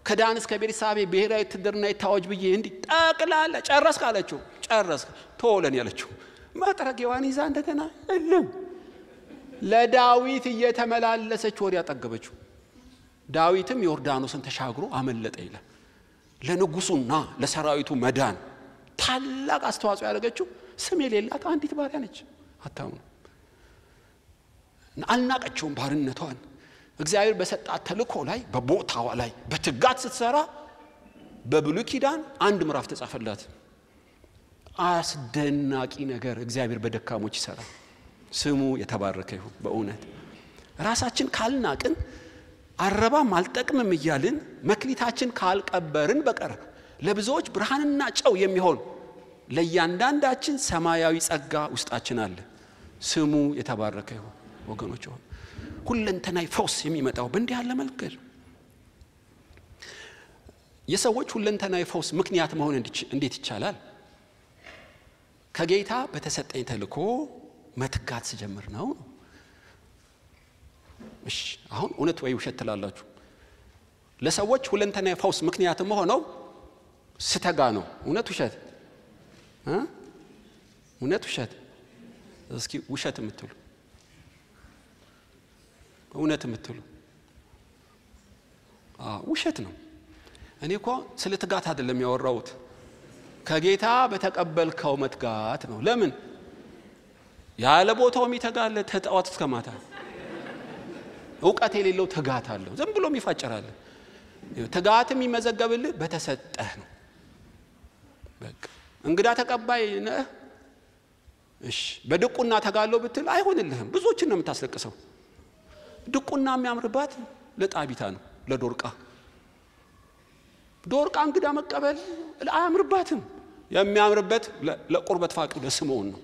ከዳን እስከ ቤርሳቤ ብሔራዊ ውትድርና ይታወጅ ብዬ እንዲህ ጠቅላላ ጨረስክ አለችው። ጨረስክ ተወለን ያለችው መጥረጊያዋን ይዛ እንደገና እልም ለዳዊት እየተመላለሰች ወዲያ ያጠገበችው። ዳዊትም ዮርዳኖስን ተሻግሮ አመለጠ ይላል። ለንጉሱና ለሰራዊቱ መዳን ታላቅ አስተዋጽኦ ያደረገችው ስም የሌላት አንዲት ባሪያ ነች። አታውኑ አልናቀችውም ባርነቷን። እግዚአብሔር በሰጣት ተልእኮ ላይ በቦታዋ ላይ በትጋት ስትሰራ በብሉይ ኪዳን አንድ ምዕራፍ ተጻፈላት። አስደናቂ ነገር እግዚአብሔር በደካሞች ይሰራል። ስሙ የተባረከ ይሁን። በእውነት ራሳችን ካልናቅን አረባም አልጠቅምም እያልን መክሊታችን ካልቀበርን በቀር ለብዙዎች ብርሃንና ጨው የሚሆን ለእያንዳንዳችን ሰማያዊ ጸጋ ውስጣችን አለ። ስሙ የተባረከ ይሁን። ወገኖች ሆይ ሁለንተናዊ ፈውስ የሚመጣው በእንዲህ ያለ መንገድ የሰዎች ሁለንተናዊ ፈውስ ምክንያት መሆን እንዴት ይቻላል? ከጌታ በተሰጠኝ ተልእኮ መትጋት ሲጀምር ነው። እሺ አሁን እውነት ወይ ውሸት ትላላችሁ? ለሰዎች ሁለንተናዊ ፈውስ ምክንያት መሆነው ስተጋ ነው። እውነት ውሸት? እውነት ውሸት? እስኪ ውሸት የምትሉ እውነት የምትሉ? ውሸት ነው። እኔ እኮ ስለ ትጋት አይደለም ያወራሁት፣ ከጌታ በተቀበልከው መትጋት ነው። ለምን ያለ ቦታው የሚተጋለ ተጣዋት እስከ ማታ ዕውቀት የሌለው ትጋት አለው። ዝም ብሎ የሚፋጨራል። ትጋት የሚመዘገብልህ በተሰጠህ ነው። በቃ እንግዳ ተቀባይ ነህ። እሺ በድቁና ተጋለው ብትል አይሆንልህም። ብዙዎችን ነው የምታስለቅሰው። ድቁና የሚያምርባት ለጣቢታ ነው፣ ለዶርቃ እንግዳ መቀበል አያምርባትም። የሚያምርበት ለቁርበት ፋቂው ለስምዖን ነው።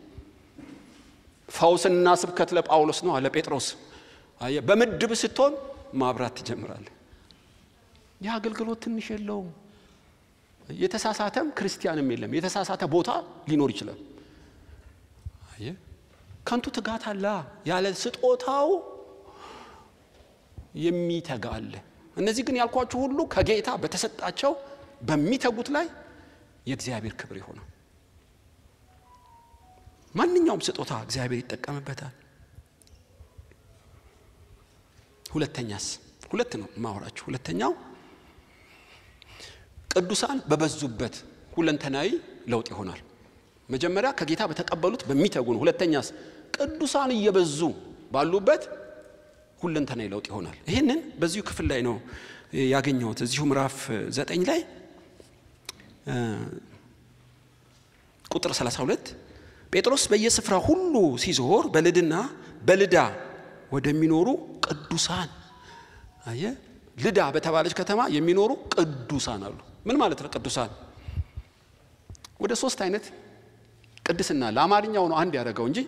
ፈውስና ስብከት ለጳውሎስ ነው፣ ለጴጥሮስ። በምድብ ስትሆን ማብራት ትጀምራለህ። የአገልግሎት ትንሽ የለውም። የተሳሳተም ክርስቲያንም የለም። የተሳሳተ ቦታ ሊኖር ይችላል። ከንቱ ትጋት አለ፣ ያለ ስጦታው የሚተጋለ። እነዚህ ግን ያልኳችሁ ሁሉ ከጌታ በተሰጣቸው በሚተጉት ላይ የእግዚአብሔር ክብር ይሆናል። ማንኛውም ስጦታ እግዚአብሔር ይጠቀምበታል። ሁለተኛስ ሁለት ነው ማወራችሁ። ሁለተኛው ቅዱሳን በበዙበት ሁለንተናዊ ለውጥ ይሆናል። መጀመሪያ ከጌታ በተቀበሉት በሚተጉ ነው። ሁለተኛስ ቅዱሳን እየበዙ ባሉበት ሁለንተናዊ ለውጥ ይሆናል። ይሄንን በዚሁ ክፍል ላይ ነው ያገኘሁት። እዚሁ ምዕራፍ 9 ላይ ቁጥር 32 ጴጥሮስ በየስፍራ ሁሉ ሲዞር በልዳ ወደሚኖሩ ቅዱሳን ልዳ በተባለች ከተማ የሚኖሩ ቅዱሳን አሉ። ምን ማለት ነው ቅዱሳን? ወደ 3 አይነት ቅድስና ለአማርኛው ነው አንድ ያደረገው እንጂ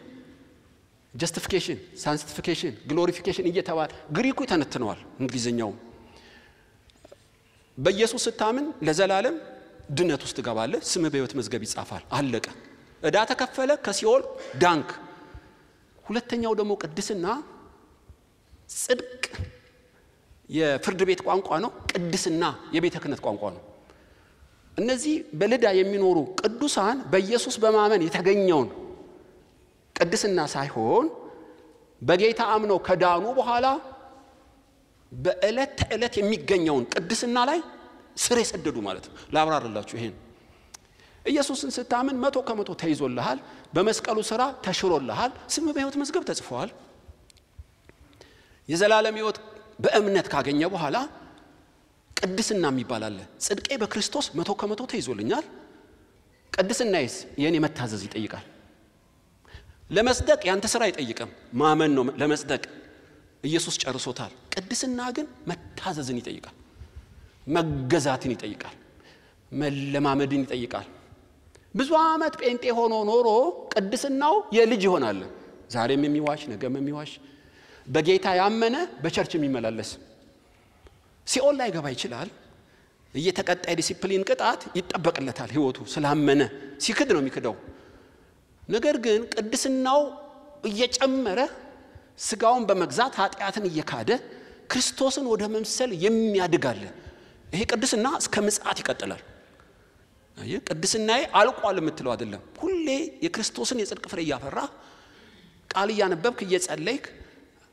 justification sanctification glorification እየተባለ ግሪኩ ይተነትነዋል እንግሊዘኛው በኢየሱስ ስታምን ለዘላለም ድነት ውስጥ ትገባለህ ስም በሕይወት መዝገብ ይጻፋል አለቀ እዳ ተከፈለ ከሲኦል ዳንክ ሁለተኛው ደግሞ ቅድስና ጽድቅ የፍርድ ቤት ቋንቋ ነው ቅድስና የቤተ ክህነት ቋንቋ ነው እነዚህ በልዳ የሚኖሩ ቅዱሳን በኢየሱስ በማመን የተገኘውን ቅድስና ሳይሆን በጌታ አምነው ከዳኑ በኋላ በእለት ተእለት የሚገኘውን ቅድስና ላይ ስር የሰደዱ ማለት ነው ላብራራላችሁ ይሄን ኢየሱስን ስታምን 100% ተይዞልሃል በመስቀሉ ሥራ ተሽሮልሃል ስም በሕይወት መዝገብ ተጽፏል የዘላለም ሕይወት በእምነት ካገኘ በኋላ ቅድስና የሚባል አለ ጽድቄ በክርስቶስ 100% ተይዞልኛል ቅድስናዬስ የኔ መታዘዝ ይጠይቃል ለመስደቅ ያንተ ሥራ አይጠይቅም ማመን ነው ለመስደቅ ኢየሱስ ጨርሶታል ቅድስና ግን መታዘዝን ይጠይቃል መገዛትን ይጠይቃል መለማመድን ይጠይቃል ብዙ አመት ጴንጤ ሆኖ ኖሮ ቅድስናው የልጅ ይሆናል ዛሬም የሚዋሽ ነገም የሚዋሽ በጌታ ያመነ በቸርች የሚመላለስ ሲኦል ላይ ገባ ይችላል እየተቀጣይ ዲሲፕሊን ቅጣት ይጠበቅለታል ህይወቱ ስላመነ ሲክድ ነው የሚክደው ነገር ግን ቅድስናው እየጨመረ ስጋውን በመግዛት ኃጢያትን እየካደ ክርስቶስን ወደ መምሰል የሚያድጋል ይሄ ቅድስና እስከ ምጽአት ይቀጥላል አየ ቅድስናዬ አልቋል የምትለው አይደለም ሁሌ የክርስቶስን የጽድቅ ፍሬ ያፈራ ቃል ያነበብክ እየጸለይክ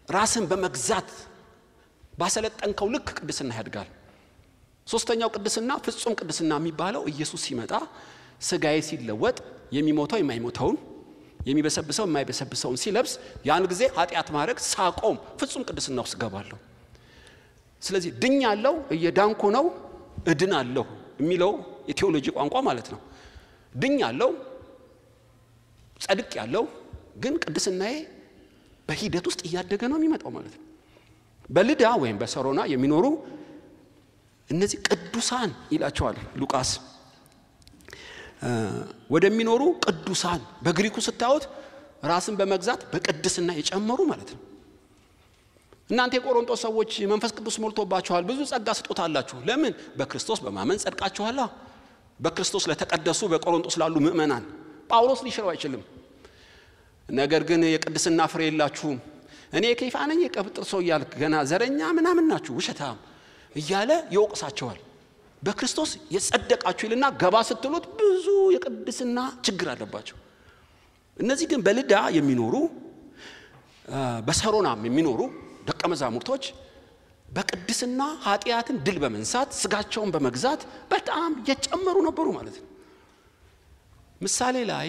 ራስን በመግዛት ባሰለጠንከው ልክ ቅድስና ያድጋል ሶስተኛው ቅድስና ፍጹም ቅድስና የሚባለው ኢየሱስ ሲመጣ ስጋዬ ሲለወጥ የሚሞተው የማይሞተውን የሚበሰብሰው የማይበሰብሰውን ሲለብስ ያን ጊዜ ኃጢያት ማድረግ ሳቆም ፍጹም ቅድስና ውስጥ ገባለሁ ስለዚህ ድኛለሁ እየዳንኩ ነው እድናለሁ የሚለው የቴዎሎጂ ቋንቋ ማለት ነው ድኛለሁ ጸድቄያለሁ ግን ቅድስናዬ በሂደት ውስጥ እያደገ ነው የሚመጣው ማለት ነው በልዳ ወይም በሰሮና የሚኖሩ እነዚህ ቅዱሳን ይላቸዋል ሉቃስ ወደሚኖሩ ቅዱሳን በግሪኩ ስታዩት ራስን በመግዛት በቅድስና የጨመሩ ማለት ነው እናንተ የቆሮንቶስ ሰዎች መንፈስ ቅዱስ ሞልቶባችኋል ብዙ ጸጋ ስጦታላችሁ ለምን በክርስቶስ በማመን ጸድቃችኋል በክርስቶስ ለተቀደሱ በቆሮንቶስ ላሉ ምእመናን ጳውሎስ ሊሽረው አይችልም ነገር ግን የቅድስና ፍሬ የላችሁም እኔ ከይፋ ነኝ የቀብጥር ሰው ይያል ገና ዘረኛ ምናምን ናችሁ ውሸታም ይያለ ይወቅሳቸዋል በክርስቶስ የጸደቃችሁ ይልና ገባ ስትሉት ብዙ የቅድስና ችግር አለባቸው እነዚህ ግን በልዳ የሚኖሩ በሰሮናም የሚኖሩ ደቀ መዛሙርቶች በቅድስና ኃጢያትን ድል በመንሳት ስጋቸውን በመግዛት በጣም የጨመሩ ነበሩ ማለት ነው ምሳሌ ላይ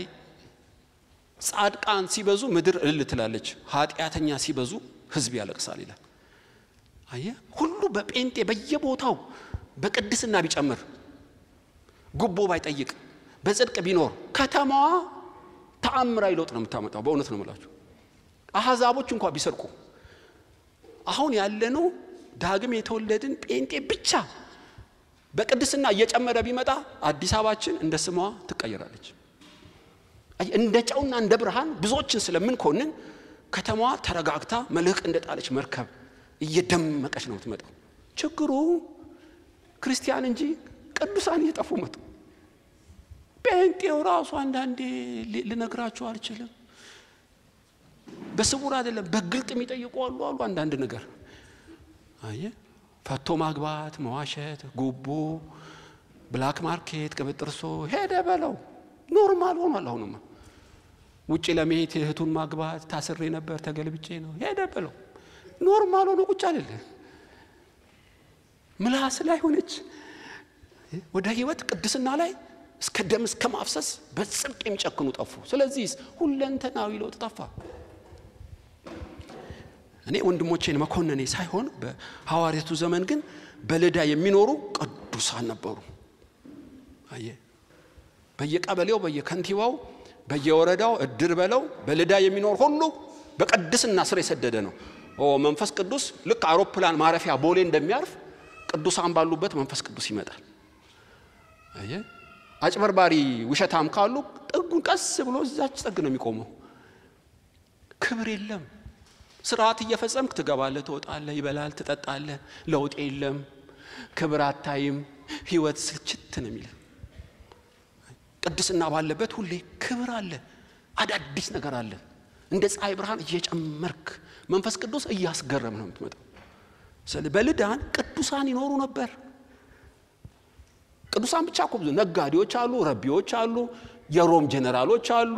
ጻድቃን ሲበዙ ምድር እልል ትላለች ኃጢያተኛ ሲበዙ ህዝብ ያለቅሳል ይላል አየ ሁሉ በጴንጤ በየቦታው በቅድስና ቢጨምር ጉቦ ባይጠይቅ በጽድቅ ቢኖር ከተማዋ ተአምራዊ ለውጥ ነው የምታመጣው በእውነት ነው የምላችሁ አህዛቦች እንኳን ቢሰርቁ አሁን ያለነው ዳግም የተወለድን ጴንጤ ብቻ በቅድስና እየጨመረ ቢመጣ አዲስ አበባችን እንደ ስሟ ትቀየራለች እንደ ጨውና እንደ ብርሃን ብዙዎችን ስለምን ኮንን ከተማዋ ተረጋግታ መልህቅ እንደጣለች መርከብ እየደመቀች ነው የምትመጣው ችግሩ ክርስቲያን እንጂ ቅዱሳን እየጠፉ መጡ ጴንጤው ራሱ አንዳንዴ ልነግራችሁ አልችልም በስውር አይደለም በግልጥ የሚጠይቁ አሉ አንዳንድ ነገር አየ ፈቶ ማግባት መዋሸት ጉቦ ብላክ ማርኬት ቅብጥርሶ ሄደ በለው ኖርማል ሆኗል አሁንማ ውጪ ለመሄድ እህቱን ማግባት ታስሬ ነበር ተገልብጬ ነው ሄደ በለው ኖርማል ሆኖ ቁጭ አይደለ ምላስ ላይ ሆነች ወደ ህይወት ቅድስና ላይ እስከ ደም እስከ ማፍሰስ በጽድቅ የሚጨክኑ ጠፉ ስለዚህ ሁለንተናዊ ለውጥ ጠፋ እኔ ወንድሞቼን መኮንኔ ሳይሆን በሐዋርያቱ ዘመን ግን በልዳ የሚኖሩ ቅዱሳን ነበሩ አየ በየቀበሌው በየከንቲባው በየወረዳው እድር በለው በልዳ የሚኖር ሁሉ በቅድስና ስር የሰደደ ነው መንፈስ ቅዱስ ልክ አውሮፕላን ማረፊያ ቦሌ እንደሚያርፍ ቅዱሳን ባሉበት መንፈስ ቅዱስ ይመጣል አየ አጭበርባሪ ውሸታም ካሉ ጥጉን ቀስ ብሎ እዛች ጥግ ነው የሚቆመው። ክብር የለም። ስርዓት እየፈጸምክ ትገባለህ፣ ትወጣለህ፣ ይበላል፣ ትጠጣለህ፣ ለውጥ የለም፣ ክብር አታይም፣ ህይወት ስልችት ነው የሚል። ቅድስና ባለበት ሁሌ ክብር አለ፣ አዳዲስ ነገር አለ። እንደ ፀሐይ ብርሃን እየጨመርክ መንፈስ ቅዱስ እያስገረም ነው የምትመጣው። ስለዚህ በልዳን ቅዱሳን ይኖሩ ነበር። ቅዱሳን ብቻ እኮ ብዙ ነጋዴዎች አሉ፣ ረቢዎች አሉ፣ የሮም ጀነራሎች አሉ።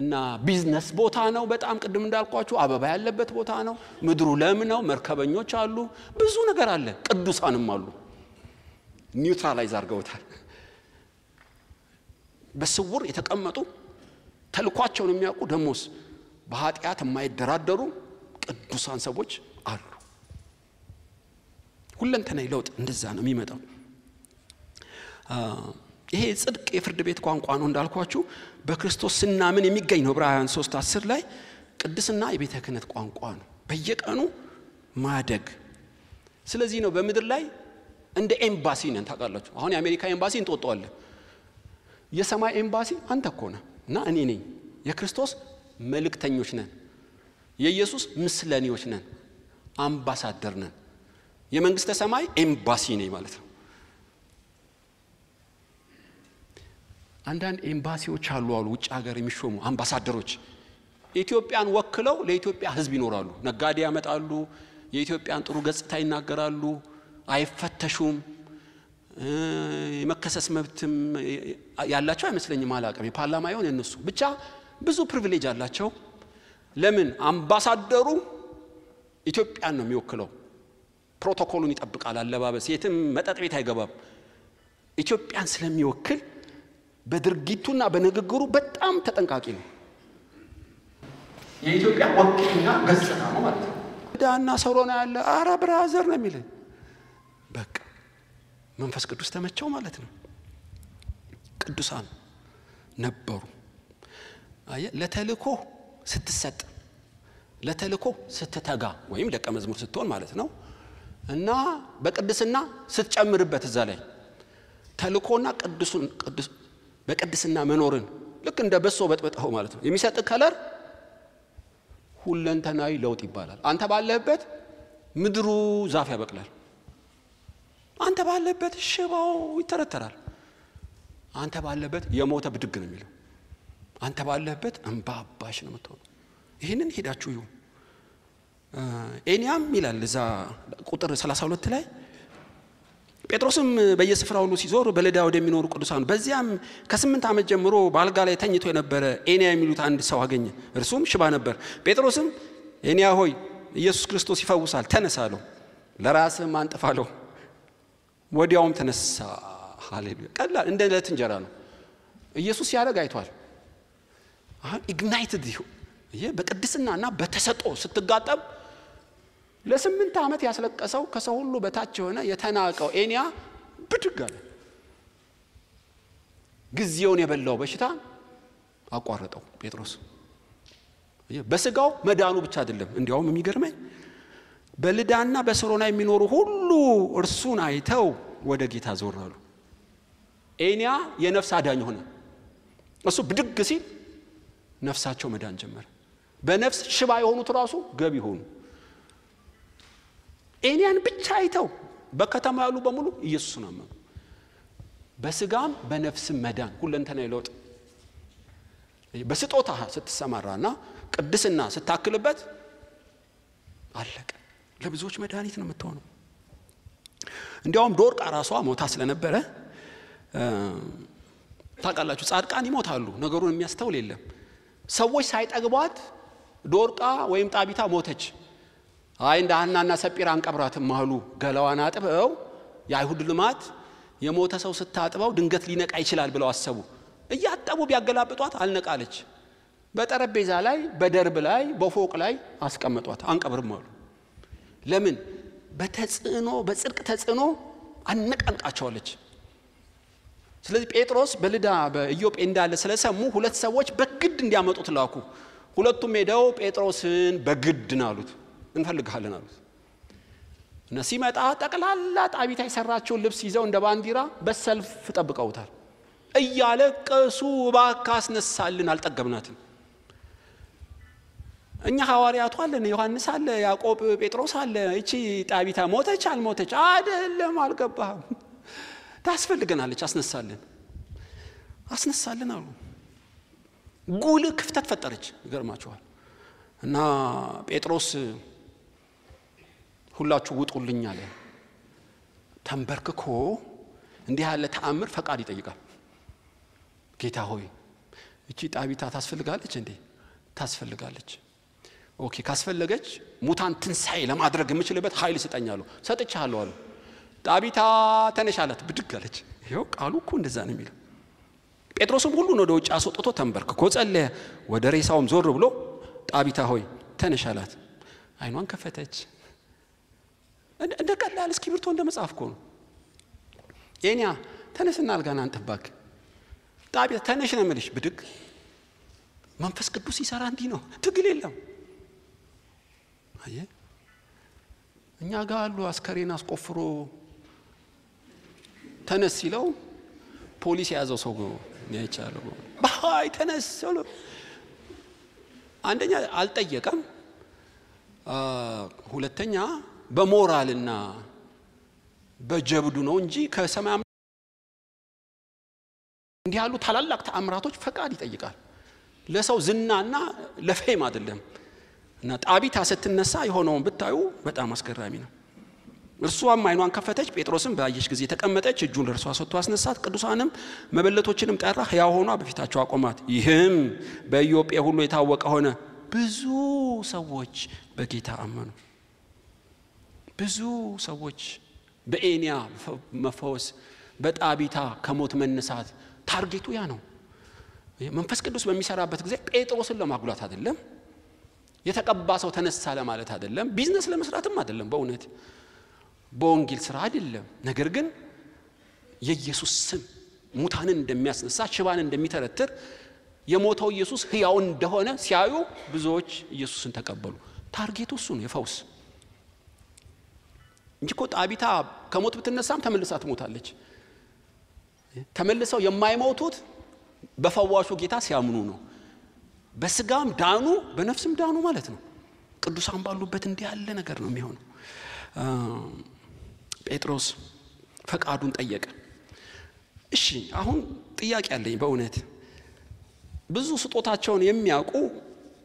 እና ቢዝነስ ቦታ ነው በጣም ቅድም እንዳልኳችሁ አበባ ያለበት ቦታ ነው። ምድሩ ለም ነው፣ መርከበኞች አሉ፣ ብዙ ነገር አለ። ቅዱሳንም አሉ። ኒውትራላይዝ አድርገውታል። በስውር የተቀመጡ ተልኳቸውን የሚያውቁ ደሞስ በኃጢአት የማይደራደሩ ቅዱሳን ሰዎች አሉ። ሁለንተናዊ ለውጥ እንደዛ ነው የሚመጣው። ይሄ ጽድቅ የፍርድ ቤት ቋንቋ ነው እንዳልኳችሁ በክርስቶስ ስናምን የሚገኝ ነው። ዕብራውያን 3:10 ላይ ቅድስና የቤተ ክህነት ቋንቋ ነው፣ በየቀኑ ማደግ። ስለዚህ ነው በምድር ላይ እንደ ኤምባሲ ነን። ታውቃላችሁ አሁን የአሜሪካ ኤምባሲ እንጦጣዋለን። የሰማይ ኤምባሲ አንተ እኮ ነህ እና እኔ ነኝ። የክርስቶስ መልእክተኞች ነን፣ የኢየሱስ ምስለኔዎች ነን፣ አምባሳደር ነን። የመንግስተ ሰማይ ኤምባሲ ነኝ ማለት ነው። አንዳንድ ኤምባሲዎች አሉ ውጭ ሀገር የሚሾሙ አምባሳደሮች ኢትዮጵያን ወክለው ለኢትዮጵያ ህዝብ ይኖራሉ። ነጋዴ ያመጣሉ፣ የኢትዮጵያን ጥሩ ገጽታ ይናገራሉ፣ አይፈተሹም። የመከሰስ መብትም ያላቸው አይመስለኝም፣ አላቀም። የፓርላማ ይሆን እነሱ ብቻ ብዙ ፕሪቪሌጅ አላቸው። ለምን? አምባሳደሩ ኢትዮጵያን ነው የሚወክለው። ፕሮቶኮሉን ይጠብቃል፣ አለባበስ፣ የትም መጠጥ ቤት አይገባም። ኢትዮጵያን ስለሚወክል በድርጊቱና በንግግሩ በጣም ተጠንቃቂ ነው። የኢትዮጵያ ወኪልና ገጽታ ነው ማለት ነው። ዳና ሰሮና ያለ አራ ብራዘር ነው የሚል በቃ መንፈስ ቅዱስ ተመቸው ማለት ነው። ቅዱሳን ነበሩ። ለተልኮ ስትሰጥ፣ ለተልኮ ስትተጋ ወይም ደቀ መዝሙር ስትሆን ማለት ነው። እና በቅድስና ስትጨምርበት እዛ ላይ ተልኮና ቅዱስ በቅድስና መኖርን ልክ እንደ በሶ በጥበጣው ማለት ነው የሚሰጥ ከለር ሁለንተናዊ ለውጥ ይባላል። አንተ ባለበት ምድሩ ዛፍ ያበቅላል። አንተ ባለበት ሽባው ይተረተራል። አንተ ባለበት የሞተ ብድግ ነው የሚለው። አንተ ባለበት እንባባሽ ነው የምትሆነው። ይሄንን ሄዳችሁ ይሁ ኤንያም ይላል እዛ ቁጥር 32 ላይ ጴጥሮስም በየስፍራው ሁሉ ሲዞር በልዳ ወደሚኖሩ ቅዱሳን በዚያም ከ8 ዓመት ጀምሮ በአልጋ ላይ ተኝቶ የነበረ ኤንያ የሚሉት አንድ ሰው አገኘ። እርሱም ሽባ ነበር። ጴጥሮስም ኤንያ ሆይ ኢየሱስ ክርስቶስ ይፈውሳል፣ ተነሳ አለው። ለራስህ አንጥፍ አለው። ወዲያውም ተነሳ። ሃሌሉያ! ቀላል እንደ ዕለት እንጀራ ነው። ኢየሱስ ያደርግ አይቷል። አሁን ኢግናይትድ ይሄ በቅድስናና በተሰጦ ስትጋጠም ለ8 ዓመት ያስለቀሰው ከሰው ሁሉ በታች ሆነ የተናቀው ኤንያ ብድግ አለ። ግዚያውን የበላው በሽታ አቋረጠው ጴጥሮስ። በስጋው መዳኑ ብቻ አይደለም፣ እንዲያውም የሚገርመኝ በልዳና በሰሮና የሚኖሩ ሁሉ እርሱን አይተው ወደ ጌታ ዞራሉ። ኤንያ የነፍስ አዳኝ ሆነ። እሱ ብድግ ሲል ነፍሳቸው መዳን ጀመረ። በነፍስ ሽባ የሆኑት ራሱ ገቢ ሆኑ። ኤንያን ብቻ አይተው በከተማ ያሉ በሙሉ ኢየሱስን አመኑ። በስጋም በነፍስም መዳን ሁለንተናዊ ለውጥ። በስጦታ ስትሰማራና ቅድስና ስታክልበት አለቀ። ለብዙዎች መድኃኒት ነው የምትሆነው። እንዲያውም ዶርቃ ራሷ ሞታ ስለነበረ ታውቃላችሁ፣ ጻድቃን ይሞታሉ፣ ነገሩን የሚያስተውል የለም። ሰዎች ሳይጠግቧት ዶርቃ ወይም ጣቢታ ሞተች። አይ እንደ ሐናና ሰጲራ አንቀብራትም አሉ። ገላዋን አጥበው የአይሁድ ልማት የሞተ ሰው ስታጥበው ድንገት ሊነቃ ይችላል ብለው አሰቡ። እያጠቡ ቢያገላብጧት አልነቃለች። በጠረጴዛ ላይ፣ በደርብ ላይ፣ በፎቅ ላይ አስቀመጧት። አንቀብርም አሉ። ለምን? በተጽዕኖ በጽድቅ ተጽዕኖ አነቃንቃቸዋለች። ስለዚህ ጴጥሮስ በልዳ በኢዮጴ እንዳለ ስለሰሙ 2 ሰዎች በግድ እንዲያመጡት ላኩ። ሁለቱም ሄደው ጴጥሮስን በግድ ናሉት፣ እንፈልጋለን አሉት። እና ሲመጣ ጠቅላላ ጣቢታ የሰራቸውን ልብስ ይዘው እንደ ባንዲራ በሰልፍ ጠብቀውታል። እያለቀሱ እባክህ አስነሳልን። አልጠገብናትም። እኛ ሐዋርያቱ አለን፣ ዮሐንስ አለ፣ ያዕቆብ፣ ጴጥሮስ አለ። እቺ ጣቢታ ሞተች አልሞተች አይደለም፣ አልገባህም፣ ታስፈልገናለች፣ አስነሳልን አሉ። ጉልህ ክፍተት ፈጠረች። ይገርማችኋል። እና ጴጥሮስ ሁላችሁ ውጡልኝ አለ። ተንበርክኮ እንዲህ ያለ ተአምር ፈቃድ ይጠይቃል። ጌታ ሆይ እቺ ጣቢታ ታስፈልጋለች እንዴ? ታስፈልጋለች። ኦኬ፣ ካስፈለገች ሙታን ትንሣኤ ለማድረግ የምችልበት ኃይል ስጠኛለሁ። ሰጥቻለሁ አሉ። ጣቢታ ተነሽ አላት። ብድግ አለች። ይሄው ቃሉ እኮ እንደዛ ነው የሚለው። ጴጥሮስም ሁሉን ወደ ውጭ አስወጥቶ ተንበርክኮ ጸለየ። ወደ ሬሳውም ዞር ብሎ ጣቢታ ሆይ ተነሽ አላት። አይኗን ከፈተች። እንደ ቀላል እስክሪብቶ እንደ መጽሐፍ እኮ ነው። የኛ ተነስና አልጋና አንጥባክ። ጣቢታ ተነሽ ነው የምልሽ። ብድግ። መንፈስ ቅዱስ ይሰራ እንዲህ ነው። ትግል የለም። አየ እኛ ጋር አሉ አስከሬን አስቆፍሮ ተነስ ሲለው ፖሊስ ያዘው ሰው ነው ያቻለው። ባይ ተነስ ሰው አንደኛ አልጠየቀም፣ ሁለተኛ በሞራልና በጀብዱ ነው እንጂ ከሰማይ እንዲህ ያሉ ታላላቅ ተአምራቶች ፈቃድ ይጠይቃል። ለሰው ዝናና ለፌም አይደለም። እና ጣቢታ ስትነሳ የሆነውን ብታዩ በጣም አስገራሚ ነው። እርሷም አይኗን ከፈተች። ጴጥሮስም ባየች ጊዜ ተቀመጠች። እጁን ለእርሷ ሰጥቶ አስነሳት። ቅዱሳንም መበለቶችንም ጠራ፣ ሕያው ሆና በፊታቸው አቆማት። ይህም በኢዮጴ ሁሉ የታወቀ ሆነ። ብዙ ሰዎች በጌታ አመኑ። ብዙ ሰዎች በኤንያ መፈወስ፣ በጣቢታ ከሞት መነሳት። ታርጌቱ ያ ነው። መንፈስ ቅዱስ በሚሰራበት ጊዜ ጴጥሮስን ለማጉላት አይደለም፣ የተቀባ ሰው ተነሳ ለማለት አይደለም፣ ቢዝነስ ለመስራትም አይደለም፣ በእውነት በወንጌል ስራ አይደለም። ነገር ግን የኢየሱስ ስም ሙታንን እንደሚያስነሳ፣ ሽባን እንደሚተረትር፣ የሞተው ኢየሱስ ሕያው እንደሆነ ሲያዩ ብዙዎች ኢየሱስን ተቀበሉ። ታርጌቱ እሱ ነው፣ የፈውስ እንጂ እኮ ጣቢታ ከሞት ብትነሳም ተመልሳ ትሞታለች። ተመልሰው የማይሞቱት በፈዋሹ ጌታ ሲያምኑ ነው። በስጋም ዳኑ በነፍስም ዳኑ ማለት ነው። ቅዱሳን ባሉበት እንዲህ ያለ ነገር ነው የሚሆነው። ጴጥሮስ ፈቃዱን ጠየቀ። እሺ አሁን ጥያቄ አለኝ በእውነት ብዙ ስጦታቸውን የሚያውቁ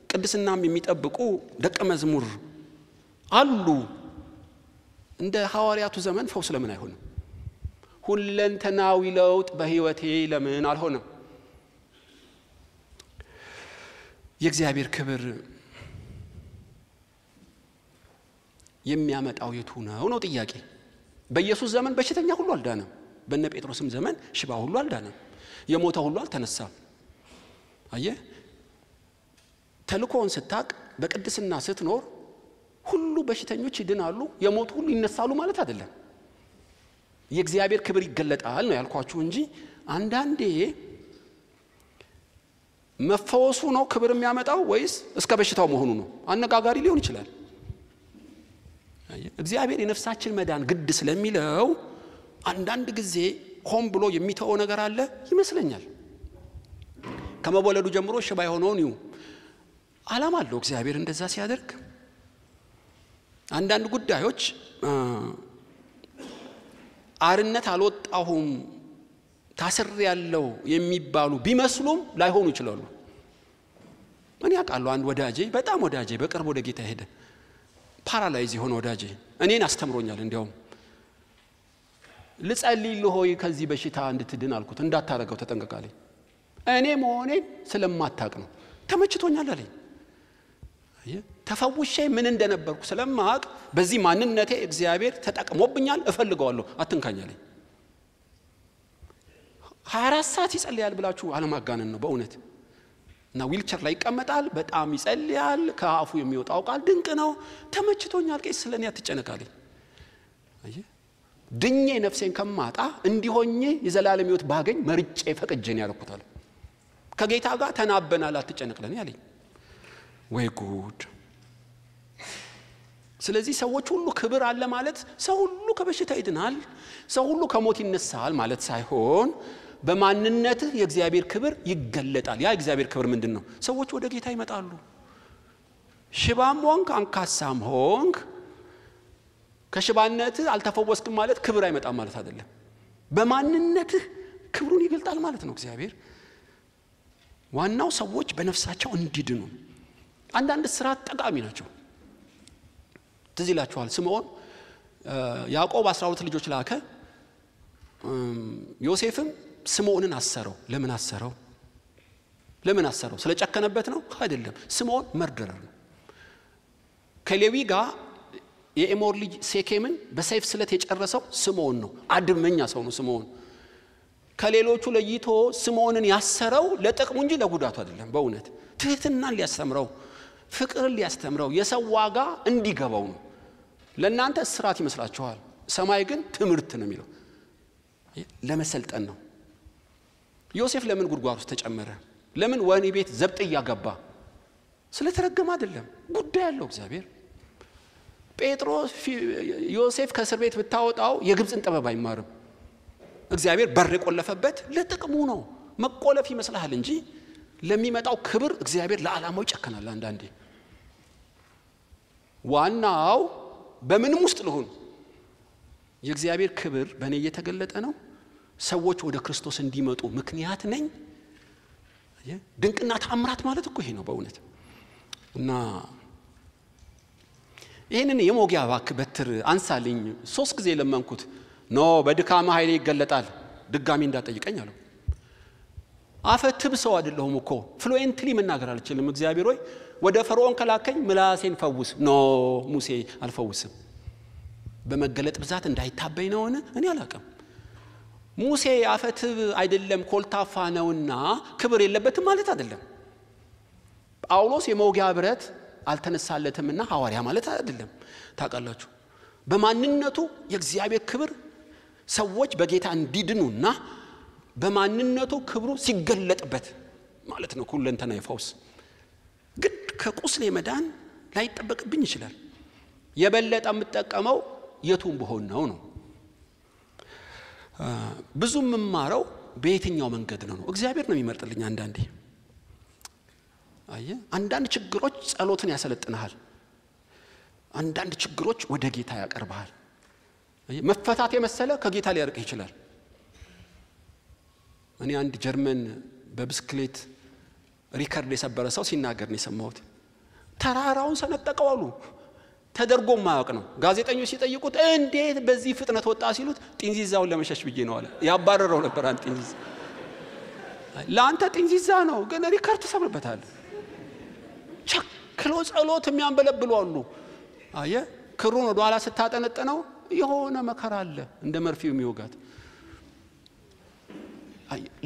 ቅድስናም የሚጠብቁ ደቀ መዝሙር አሉ። እንደ ሐዋርያቱ ዘመን ፈውስ ለምን አይሆንም? ሁለንተናዊ ለውጥ በህይወቴ ለምን አልሆነም? የእግዚአብሔር ክብር የሚያመጣው የቱ ነው ጥያቄ። በኢየሱስ ዘመን በሽተኛ ሁሉ አልዳነም። በእነ ጴጥሮስም ዘመን ሽባ ሁሉ አልዳነም። የሞተ ሁሉ አልተነሳም። አየ ተልኮን ስታቅ በቅድስና ስትኖር ሁሉ በሽተኞች ይድናሉ፣ የሞቱ ሁሉ ይነሳሉ ማለት አይደለም። የእግዚአብሔር ክብር ይገለጣል ነው ያልኳችሁ እንጂ አንዳንዴ መፈወሱ ነው ክብር የሚያመጣው ወይስ እስከ በሽታው መሆኑ ነው? አነጋጋሪ ሊሆን ይችላል። እግዚአብሔር የነፍሳችን መዳን ግድ ስለሚለው አንዳንድ ጊዜ ሆን ብሎ የሚተው ነገር አለ ይመስለኛል። ከመወለዱ ጀምሮ ሽባ የሆነውን ይሁ ዓላማ አለው እግዚአብሔር እንደዛ ሲያደርግ። አንዳንድ ጉዳዮች አርነት አልወጣሁም ታስር ያለው የሚባሉ ቢመስሉም ላይሆኑ ይችላሉ። ምን ያውቃሉ? አንድ ወዳጄ በጣም ወዳጄ በቅርብ ወደ ጌታ ሄደ። ፓራላይዝ የሆነ ወዳጄ እኔን አስተምሮኛል። እንዲያውም ልጸልይልህ ሆይ ከዚህ በሽታ እንድትድን አልኩት። እንዳታረገው ተጠንቀቃለኝ። እኔ መሆኔን ስለማታቅ ነው። ተመችቶኛል አለኝ። ተፈውሼ ምን እንደነበርኩ ስለማቅ በዚህ ማንነቴ እግዚአብሔር ተጠቅሞብኛል፣ እፈልገዋለሁ፣ አትንካኛለኝ። 24 ሰዓት ይጸልያል ብላችሁ አለማጋነን ነው በእውነት። እና ዊልቸር ላይ ይቀመጣል፣ በጣም ይጸልያል፣ ከአፉ የሚወጣው ቃል ድንቅ ነው። ተመችቶኛል፣ ቄስ ስለኔ አትጨነቃለኝ። አየ ድኜ ነፍሴን ከማጣ እንዲሆኜ የዘላለም ሕይወት ባገኝ መርጬ ፈቅጄን ያልኩታል። ከጌታ ጋር ተናበናል፣ አትጨነቅለኝ ያለኝ። ወይ ጉድ! ስለዚህ ሰዎች ሁሉ ክብር አለ ማለት ሰው ሁሉ ከበሽታ ይድናል፣ ሰው ሁሉ ከሞት ይነሳል ማለት ሳይሆን በማንነትህ የእግዚአብሔር ክብር ይገለጣል። ያ እግዚአብሔር ክብር ምንድነው? ሰዎች ወደ ጌታ ይመጣሉ። ሽባም ሆንክ አንካሳም ሆንክ ከሽባነትህ አልተፈወስክም ማለት ክብር አይመጣም ማለት አይደለም። በማንነትህ ክብሩን ይገልጣል ማለት ነው እግዚአብሔር። ዋናው ሰዎች በነፍሳቸው እንዲድኑ። አንዳንድ ስራት ጠቃሚ ናቸው። ትዝ ይላችኋል ስምዖን ያዕቆብ 12 ልጆች ላከ። ዮሴፍም ስምዖንን አሰረው። ለምን አሰረው? ስለጨከነበት ነው አይደለም። ስምዖን መርደረር ነው። ከሌዊ ጋር የኤሞር ልጅ ሴኬምን በሰይፍ ስለት የጨረሰው ስምዖን ነው። አድመኛ ሰው ነው ስምዖን። ከሌሎቹ ለይቶ ስምዖንን ያሰረው ለጥቅሙ እንጂ ለጉዳቱ አይደለም። በእውነት ትህትናን ሊያስተምረው፣ ፍቅርን ሊያስተምረው፣ የሰው ዋጋ እንዲገባው ነው። ለእናንተ እስራት ይመስላችኋል፣ ሰማይ ግን ትምህርት ነው የሚለው። ለመሰልጠን ነው። ዮሴፍ ለምን ጉድጓድ ውስጥ ተጨመረ? ለምን ወህኒ ቤት ዘብጥያ ገባ? ስለተረገመ አይደለም። ጉዳይ ያለው እግዚአብሔር። ጴጥሮስ ዮሴፍ ከእስር ቤት ብታወጣው የግብፅን ጥበብ አይማርም። እግዚአብሔር በር የቆለፈበት ለጥቅሙ ነው። መቆለፍ ይመስልሃል እንጂ ለሚመጣው ክብር እግዚአብሔር ለዓላማው ይጨከናል። አንዳንዴ ዋናው በምንም ውስጥ ልሁን የእግዚአብሔር ክብር በእኔ እየተገለጠ ነው። ሰዎች ወደ ክርስቶስ እንዲመጡ ምክንያት ነኝ። ድንቅና ተአምራት ማለት እኮ ይሄ ነው በእውነት። እና ይሄንን የሞጊያ እባክህ በትር አንሳልኝ 3 ጊዜ ለመንኩት። ኖ በድካማ ኃይሌ ይገለጣል፣ ድጋሚ እንዳጠይቀኝ አለው። አፈትብ ሰው አይደለሁም እኮ ፍሉዌንትሊ መናገር አልችልም። እግዚአብሔር ሆይ ወደ ፈርዖን ከላከኝ ምላሴን ፈውስ። ኖ ሙሴ አልፈውስም። በመገለጥ ብዛት እንዳይታበይ ነውና እኔ አላቀም። ሙሴ አፈትብ አይደለም ኮልታፋ ነውና ክብር የለበትም ማለት አይደለም። ጳውሎስ የመውጊያ ብረት አልተነሳለትምና ሐዋርያ ማለት አይደለም። ታውቃላችሁ በማንነቱ የእግዚአብሔር ክብር ሰዎች በጌታ እንዲድኑና በማንነቱ ክብሩ ሲገለጥበት ማለት ነው። ሁለንተናዊ ፈውስ ግን ከቁስሌ መዳን ላይጠበቅብኝ ይችላል። የበለጠ የምጠቀመው የቱን በሆን ነው። ብዙም መማረው በየትኛው መንገድ ነው? እግዚአብሔር ነው የሚመርጥልኝ። አንዳንድ ችግሮች ጸሎትን ያሰለጥናል። አንዳንድ ችግሮች ወደ ጌታ ያቀርባል። መፈታት የመሰለ ከጌታ ሊያርቅህ ይችላል። እኔ አንድ ጀርመን በብስክሌት ሪከርድ የሰበረ ሰው ሲናገር ነው የሰማሁት። ተራራውን ሰነጠቀው አሉ። ተደርጎ ማያውቅ ነው። ጋዜጠኞች ሲጠይቁት እንዴት በዚህ ፍጥነት ወጣ ሲሉት ጢንዚዛውን ለመሸሽ ብዬ ነው አለ። ያባረረው ነበር አንተ ጢንዚዛ። ለአንተ ጢንዚዛ ነው ግን ሪከርድ ተሰብርበታል። ቸክሎ ጸሎት የሚያንበለብሉ አሉ። ክሩን ወደ ኋላ ስታጠነጥነው የሆነ መከራ አለ እንደ መርፊው የሚወጋት።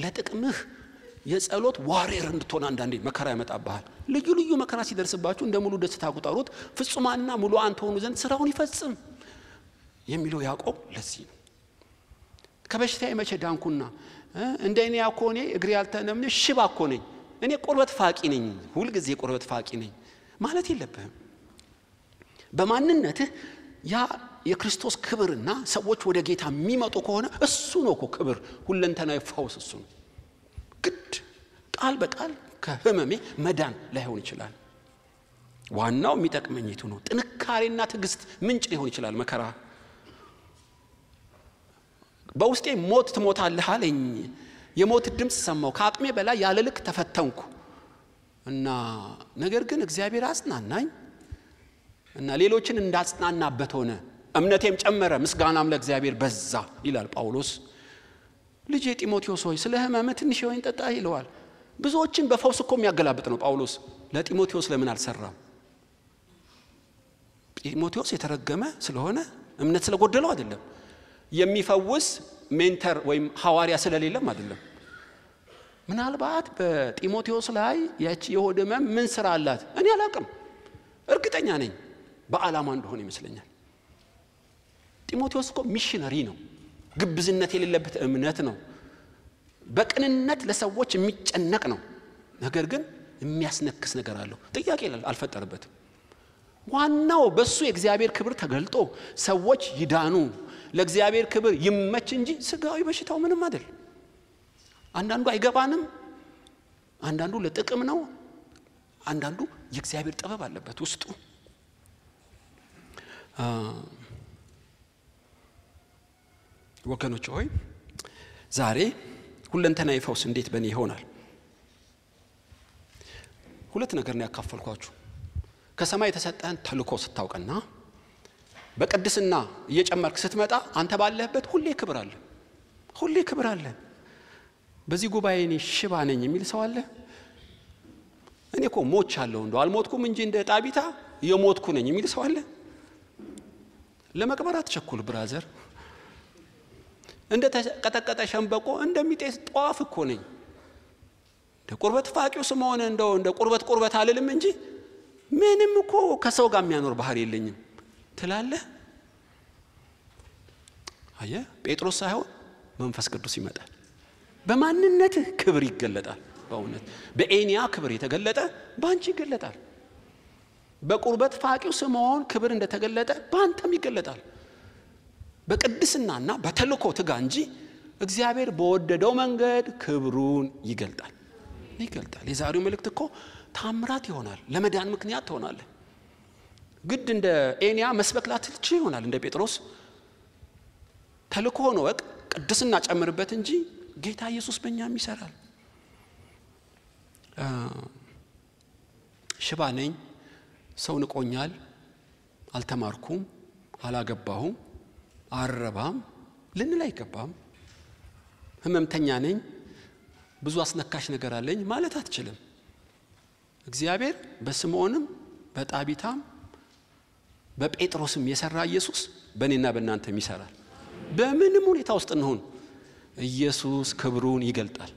ለጥቅምህ የጸሎት ዋሪየር እንድትሆን አንዳንዴ መከራ ያመጣብሃል። ልዩ ልዩ መከራ ሲደርስባችሁ እንደ ሙሉ ደስታ ቁጠሩት፣ ፍጹማንና ሙሉአን ትሆኑ ዘንድ ስራውን ይፈጽም የሚለው ያዕቆብ ለዚህ ነው። ከበሽታዬ መቼ ዳንኩና እንደኔ ያኮኔ እግሬ ያልተነምነ ሽባ እኮ ነኝ እኔ ቁርበት ፋቂ ነኝ፣ ሁሉ ጊዜ ቁርበት ፋቂ ነኝ ማለት የለብህም። በማንነትህ ያ የክርስቶስ ክብርና ሰዎች ወደ ጌታ የሚመጡ ከሆነ እሱ ነው እኮ ክብር፣ ሁለንተናዊ ፈውስ እሱ ነው። ግድ ቃል በቃል ከህመሜ መዳን ላይሆን ይችላል። ዋናው የሚጠቅመኝቱ ነው። ጥንካሬና ትዕግስት ምንጭ ሊሆን ይችላል መከራ። በውስጤ ሞት ትሞታለህ አለኝ። የሞት ድምጽ ሰማሁ። ከአቅሜ በላይ ያለ ልክ ተፈተንኩ እና ነገር ግን እግዚአብሔር አጽናናኝ እና ሌሎችን እንዳጽናናበት ሆነ። እምነቴም ጨመረ፣ ምስጋናም ለእግዚአብሔር በዛ ይላል ጳውሎስ። ልጄ ጢሞቴዎስ ሆይ ስለ ህመም ትንሽ ወይን ጠጣ ይለዋል። ብዙዎችን በፈውስ እኮ የሚያገላብጥ ነው ጳውሎስ። ለጢሞቴዎስ ለምን አልሰራም? ጢሞቴዎስ የተረገመ ስለሆነ እምነት ስለጎደለው አይደለም። የሚፈውስ ሜንተር ወይም ሐዋርያ ስለሌለም አይደለም። ምናልባት በጢሞቴዎስ ላይ ያቺ የሆድ ህመም ምን ስራ አላት እኔ አላቅም። እርግጠኛ ነኝ በዓላማ እንደሆነ ይመስለኛል። ጢሞቴዎስ እኮ ሚሽነሪ ነው። ግብዝነት የሌለበት እምነት ነው። በቅንነት ለሰዎች የሚጨነቅ ነው። ነገር ግን የሚያስነክስ ነገር አለው። ጥያቄ አልፈጠረበትም። ዋናው በሱ የእግዚአብሔር ክብር ተገልጦ ሰዎች ይዳኑ፣ ለእግዚአብሔር ክብር ይመች እንጂ ስጋዊ በሽታው ምንም አይደል። አንዳንዱ አይገባንም፣ አንዳንዱ ለጥቅም ነው፣ አንዳንዱ የእግዚአብሔር ጥበብ አለበት ውስጡ። ወገኖች ሆይ ዛሬ ሁለንተናዊ ፈውስ እንዴት በእኔ ይሆናል? ሁለት ነገር ነው ያካፈልኳችሁ። ከሰማይ የተሰጠን ተልኮ ስታውቅና በቅድስና እየጨመርክ ስትመጣ አንተ ባለህበት ሁሌ ክብር አለ፣ ሁሌ ክብር አለ። በዚህ ጉባኤ እኔ ሽባ ነኝ የሚል ሰው አለ? እኔ እኮ ሞቻለሁ እንደው አልሞትኩም እንጂ እንደ ጣቢታ የሞትኩ ነኝ የሚል ሰው አለ? ለመቅበር አትቸኩል ብራዘር። እንደ ተቀጠቀጠ ሸምበቆ እንደሚጤስ ጧፍ እኮ ነኝ። እንደ ቁርበት ፋቂው ስምዖን እንደው እንደ ቁርበት አልልም እንጂ ምንም እኮ ከሰው ጋር የሚያኖር ባህር የለኝም ትላለህ። አየ ጴጥሮስ ሳይሆን መንፈስ ቅዱስ ይመጣል። በማንነትህ ክብር ይገለጣል። በእውነት በኤንያ ክብር የተገለጠ ባንቺ ይገለጣል። በቁርበት ፋቂው ስምዖን ክብር እንደተገለጠ ባንተም ይገለጣል። በቅድስናና በተልኮ ትጋ እንጂ እግዚአብሔር በወደደው መንገድ ክብሩን ይገልጣል። የዛሬው መልእክት እኮ ታምራት ይሆናል፣ ለመዳን ምክንያት ትሆናለህ። ግድ እንደ ኤንያ መስበክ ላትችል ይሆናል። እንደ ጴጥሮስ ተልኮ ነው ወቅ ቅድስና ጨምርበት እንጂ ጌታ ኢየሱስ በእኛም ይሰራል። ሽባ ነኝ፣ ሰው ንቆኛል፣ አልተማርኩም፣ አላገባሁም፣ አረባም ልንል አይገባም። ህመምተኛ ነኝ፣ ብዙ አስነካሽ ነገር አለኝ ማለት አትችልም። እግዚአብሔር በስምዖንም በጣቢታም በጴጥሮስም የሰራ ኢየሱስ በእኔና በእናንተም ይሰራል። በምንም ሁኔታ ውስጥ እንሆን ኢየሱስ ክብሩን ይገልጣል።